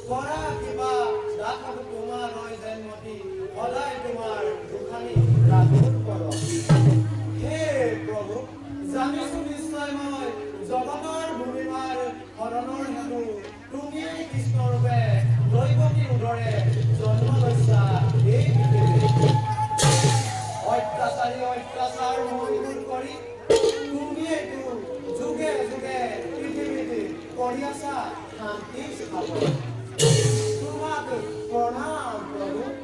কৰা কিবা ৰাখক তোমাৰ হৈ জন্মতি সদায় তোমাৰ দুখানি ৰাধুৰ কৰক হে প্ৰভু জানিছো নিশ্চয় মই জগতৰ ভূমিমাৰ হৰণৰ হেতু তুমিয়ে কৃষ্ণৰূপে দৈৱকী উদৰে জন্ম লৈছা এই পৃথিৱীত অত্যাচাৰ মই দূৰ কৰি তুমিয়েতো যুগে যুগে পৃথিৱীত কৰি আছা শান্তি স্থাপন তোমাক প্ৰণাম প্ৰভু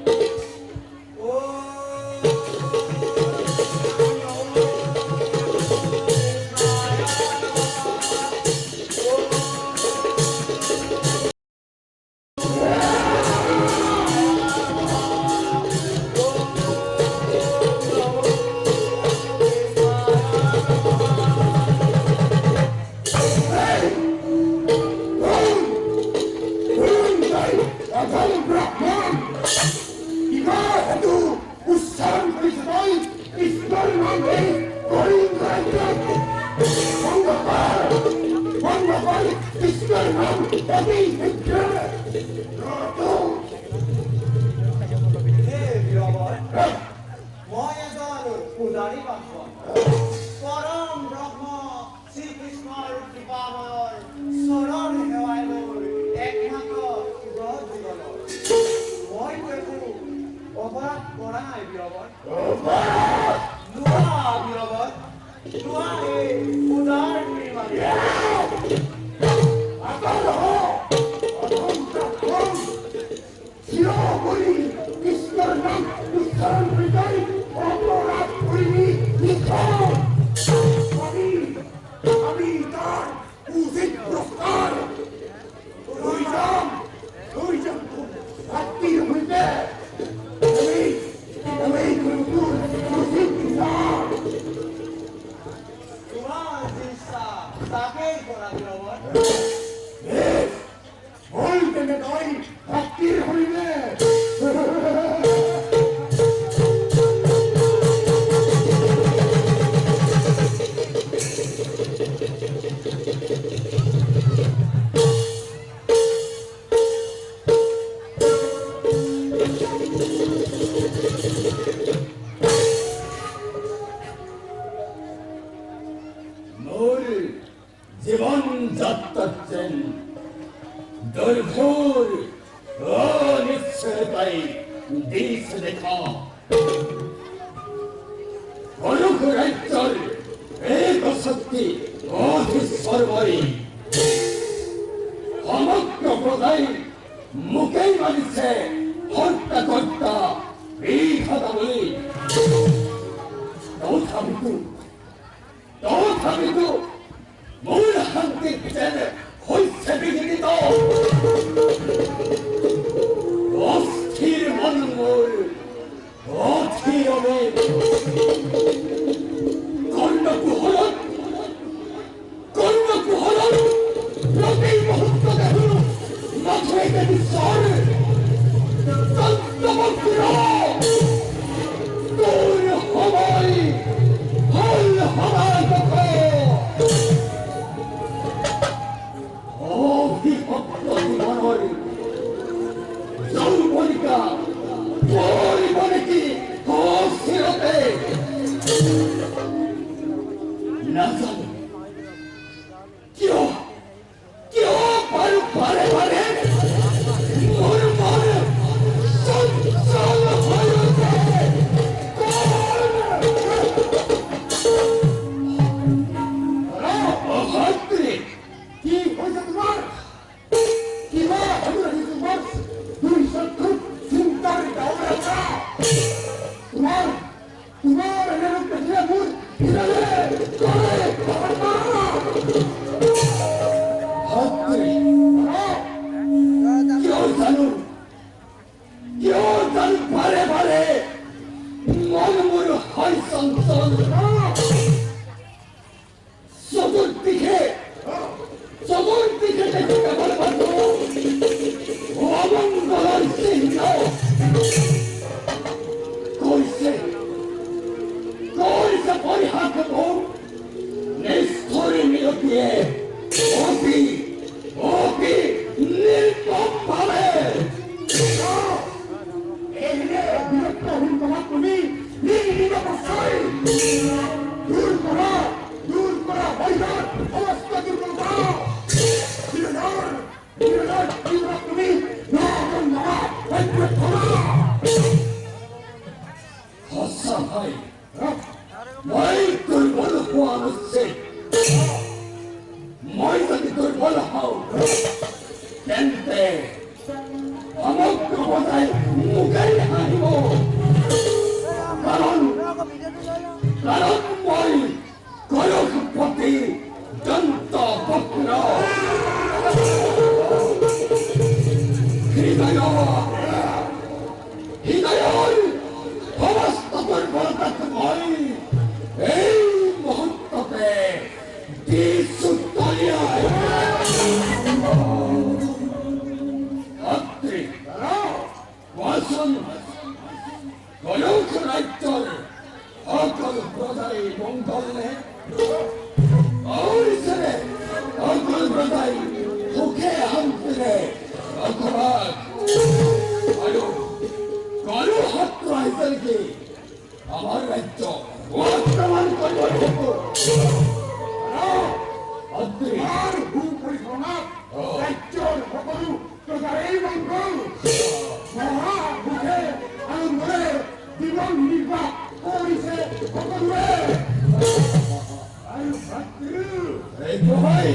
হে বীৰবল মই এজন পূজাৰী পাৰ্শ্বদ পৰম ব্ৰহ্ম শ্ৰীকৃষ্ণৰ কৃপাময়ৰ চৰণ সেৱাই মোৰ একমাত্ৰ ব্ৰত জীৱনৰ মইতো একো অপৰাধ কৰা নাই বীৰবল লোৱা বীৰবল লোৱা এই উদাৰ নিৰ্মাণ তাকেই কৰা বীৰবল জীবন যাত্রার চেন দৈর্ঘ্যর অনিশ্চয়তাই দিশ দেখা অনুক রাজ্যর এক শক্তি অধীশ্বরবরী সমগ্র প্রদায় মুখেই মানিছে হত্যাকর্তা বিধাতা বলি তথাপিতো মূল শান্তি যেন হৈছে বিঘ্নিত অস্থিৰ মন মোৰ অধীৰ কৰ্ণকুহৰত প্ৰতি মুহূৰ্ততে শুনো মাথোঁতে বিশ্বৰ তন্ত্ৰমন্ত্র তোৰ সময় হল সমাগত অভিভক্ত জীবনৰ যৌৱনিকা পৰিব নেকি অস্থিৰতে নাজানো কিয় বাৰে বাৰে মোৰ মন চঞ্চল তেন্তে সমগ্ৰ বজাই মুখেই হাঁহিব কাৰণ মই কৰশপতি দন্ত বক্ৰ হৃদয়ৰ সমস্ত দুৰ্বলতাক মই এই মুহূৰ্ততে দিছো তলিয়াই কোৱাচোন গয়ক ৰাজ্যৰ সকলো প্ৰজাই মংগল নে কৰিছেনে সকলো প্ৰজাই সুখে শান্তিৰে বসবাস আৰু কাৰো শত্ৰু আহিছে নেকি আমাৰ ৰাজ্য আক্ৰমণ কৰিব লাগিব ৰাজ্যৰ সকলো প্ৰজাৰেই মংগল মহাভোগে আৰু মৰে জীৱন নিৰ্বাহ কৰিছে সকলোৱে আৰু ভাতৃ এইটো হয়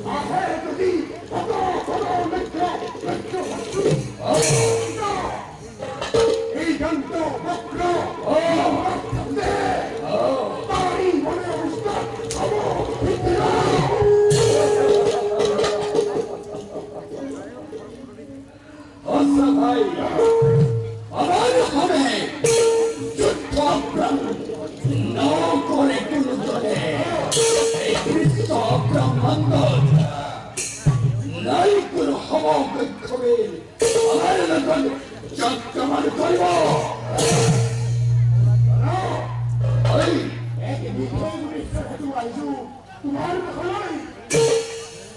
আহে যদি এই দন্ত বক্ৰ তাৰি মনে অনুষ্ঠান হব আচ্ছা ভাই আমার হবে যুদ্ধ নকরে কোনো দলে এই বিশ্ব ব্রহ্মাণ্ড নাই কোনো সমকক্ষে আমার লগত যজ্ঞমান কৰিব এক বিধৰ বিশ্বাসটো আহিছো তোমাৰ মুখলৈ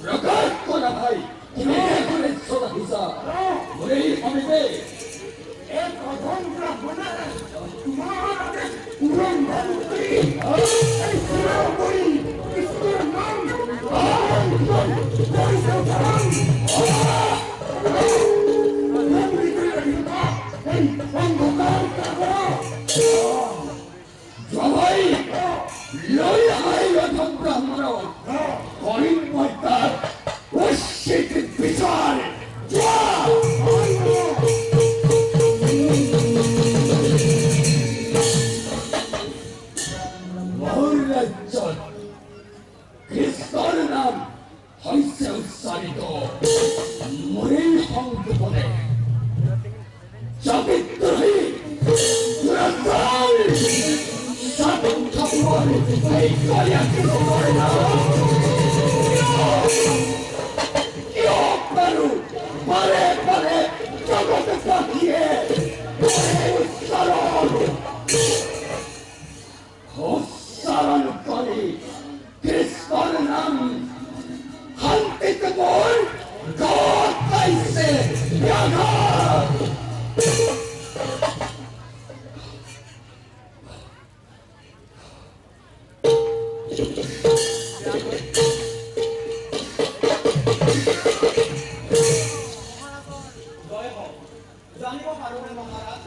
প্রকাশ করা ভাই তুমি এখন ইচ্ছা দিছা মোরে সমিতে এক অধম ব্ৰাহ্মণে তোমাৰ আদেশ উলংঘন কৰি এই শিৰোমণি কৃষ্ণৰ নাম কৰিছে উদাহৰণ এই অন্ধকাৰ কাগজ জবাই লৈ আই অধম ব্রাহ্মণ করিম মই তার উচিত বিচার মোৰ ৰাজ্যত কৃষ্ণৰ নাম হৈছে উচ্চাৰিত মোৰেই সংকোপনে চৰিত্ৰহী পারে পারে জগতে পাঠিয়ে উচ্চারণ করে কৃষ্ণর নাম শান্তিতে মোর গাইছে ব্যাঘাত জানিব পাৰোঁনে মহাৰাজ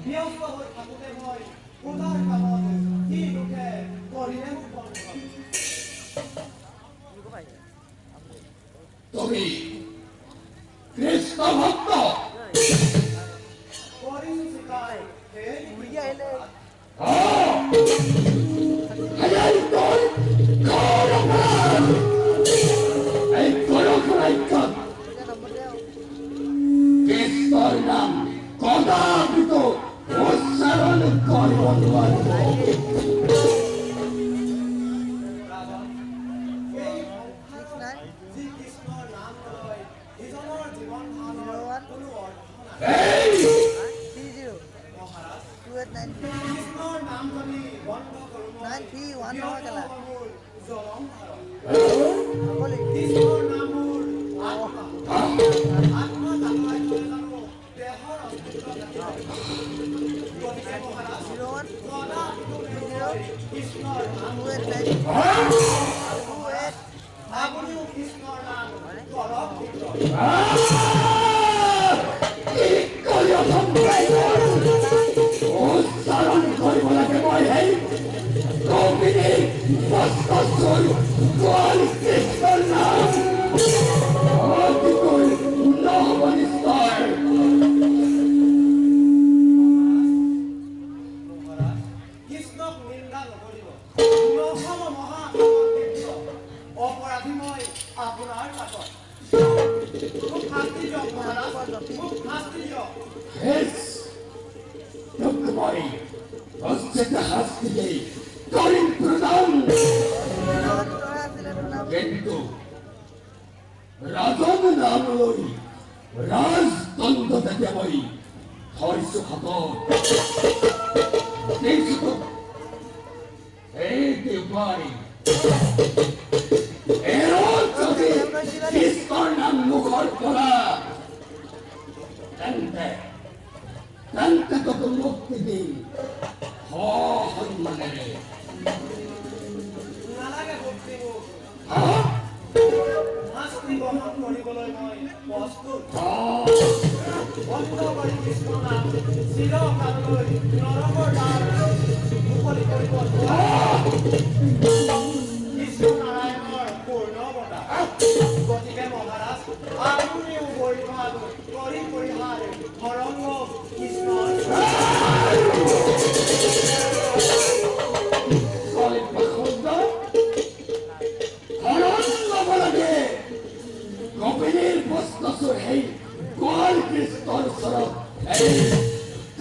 ব্যস্ত হৈ থাকোঁতে মই পূজাৰ কামত কি লোকে কৰিলে মোক বন্ধ তুমি কৃষ্ণ ভক্ত কৰিছোঁ চিকাই এই গৰখ ৰাজ্যত কৃষ্ণৰ নাম কদাপিত উচ্চাৰণ কৰিব নোৱাৰিব এই সংসাৰত যি কৃষ্ণৰ নাম লয় ইজনৰ জীৱন ধাৰণৰ কোনো অৰ্থ নাই মহাৰাজ কৃষ্ণৰ নাম যদি বন্ধ কৰোঁ মোৰ জনম ধাৰণ কৃষ্ণৰ নাম মোৰ আত্মা আত্মা জানাই জানো দেহৰ অস্তিত্ব গতিকে মহাৰাজ কৃষ্ণৰ নাম আপুনিও কৃষ্ণৰ নাম কৰক উচ্চাৰণ কৰিব লাগে মই সেই কৌমিনী গোয়াল কৃষ্ণর নাম অতিকুল নহবনিস্তর। কৃষ্ণক নিন্দা নকৰিব নহব অপৰাধী মই আপোনাৰ কাষত মোক শাস্তি দিয়ক মহাৰাজ মোক শাস্তি দিয়ক Yes, Dukmari, Osteta Hastile, Karin Pradhan. Kentu, Rajan Namloi, Raj Tanda Tajamai, Harisu Hato, Desuto, Eke Upari, Eron Choti, Kistarnam Mukhar Pala, Tante. Tante koko mukti din, honmane. নালাগে ভক্তি মোক Ha? শাস্তি গ্ৰহণ কৰিবলৈ মই প্ৰস্তুত Ha? বন্ধ কৰি কৃষ্ণ নাম চিৰকাললৈ নৰকৰ দ্বাৰ মুকলি কৰিব কৃষ্ণ নাৰায়ণৰ পূৰ্ণ বঁটা গতিকে মহাৰাজ আপুনিও পৰিহাৰ কৰি পৰিহাৰ হৰংগ কৃষ্ণৰ Solid Bakhunda? Haran Labalage! Gopinir Bostasur Hei, Goal Kristor Sarab, Hei,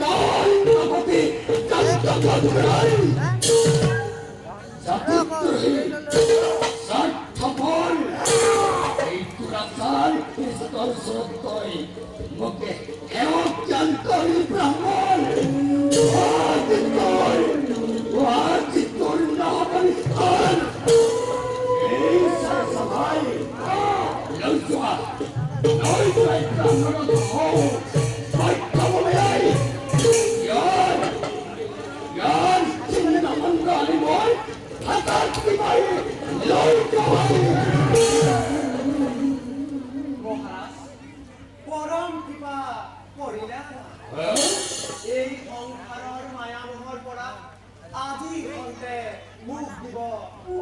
Goal Napati, Kasta Katrai! Satuttur Hei, Sattapol! Hei Turasal Kristor Sarabtoi, Moke Eok Jankari Brahman! Aditor! Aditor Nahabanistan! Hei Sarasabhai! Lausua! Lausua Brahmanat Ho! Vaitamayai! Yan! Yan! Chinna Mandali Boy! Hatati Mai! Lausua! Maharaj পৰম কৃপা কৰিলে এই সংসাৰৰ মায়ামোহৰ পৰা আজি ঘৰতে মুখ দিব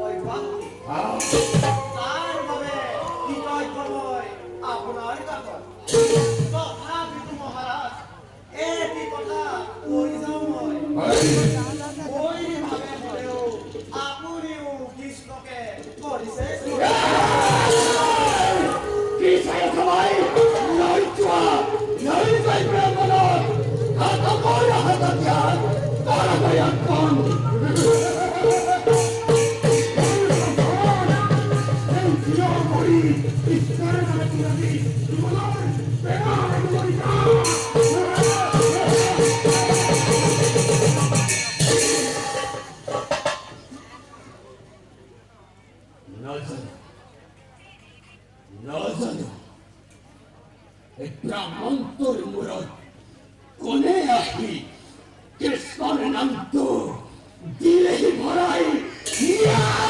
অভ্যাসী তাৰ বাবে কৃতজ্ঞ মই আপোনাৰ কাষত তথাপিতো মহাৰাজ এটি কথা কৈ যাওঁ মই ভাৱে হ'লেও আপুনিও কৃষ্ণকে কৰিছে Kisaya Kamai! Lausua! Lausua Brahmanat! Hatakoya Hatatyan! Paragayan Pon! Nazano! Brahmantor Murad! Kone ahi! Krishnor Nanto! Dilehi Bharai! Yeah!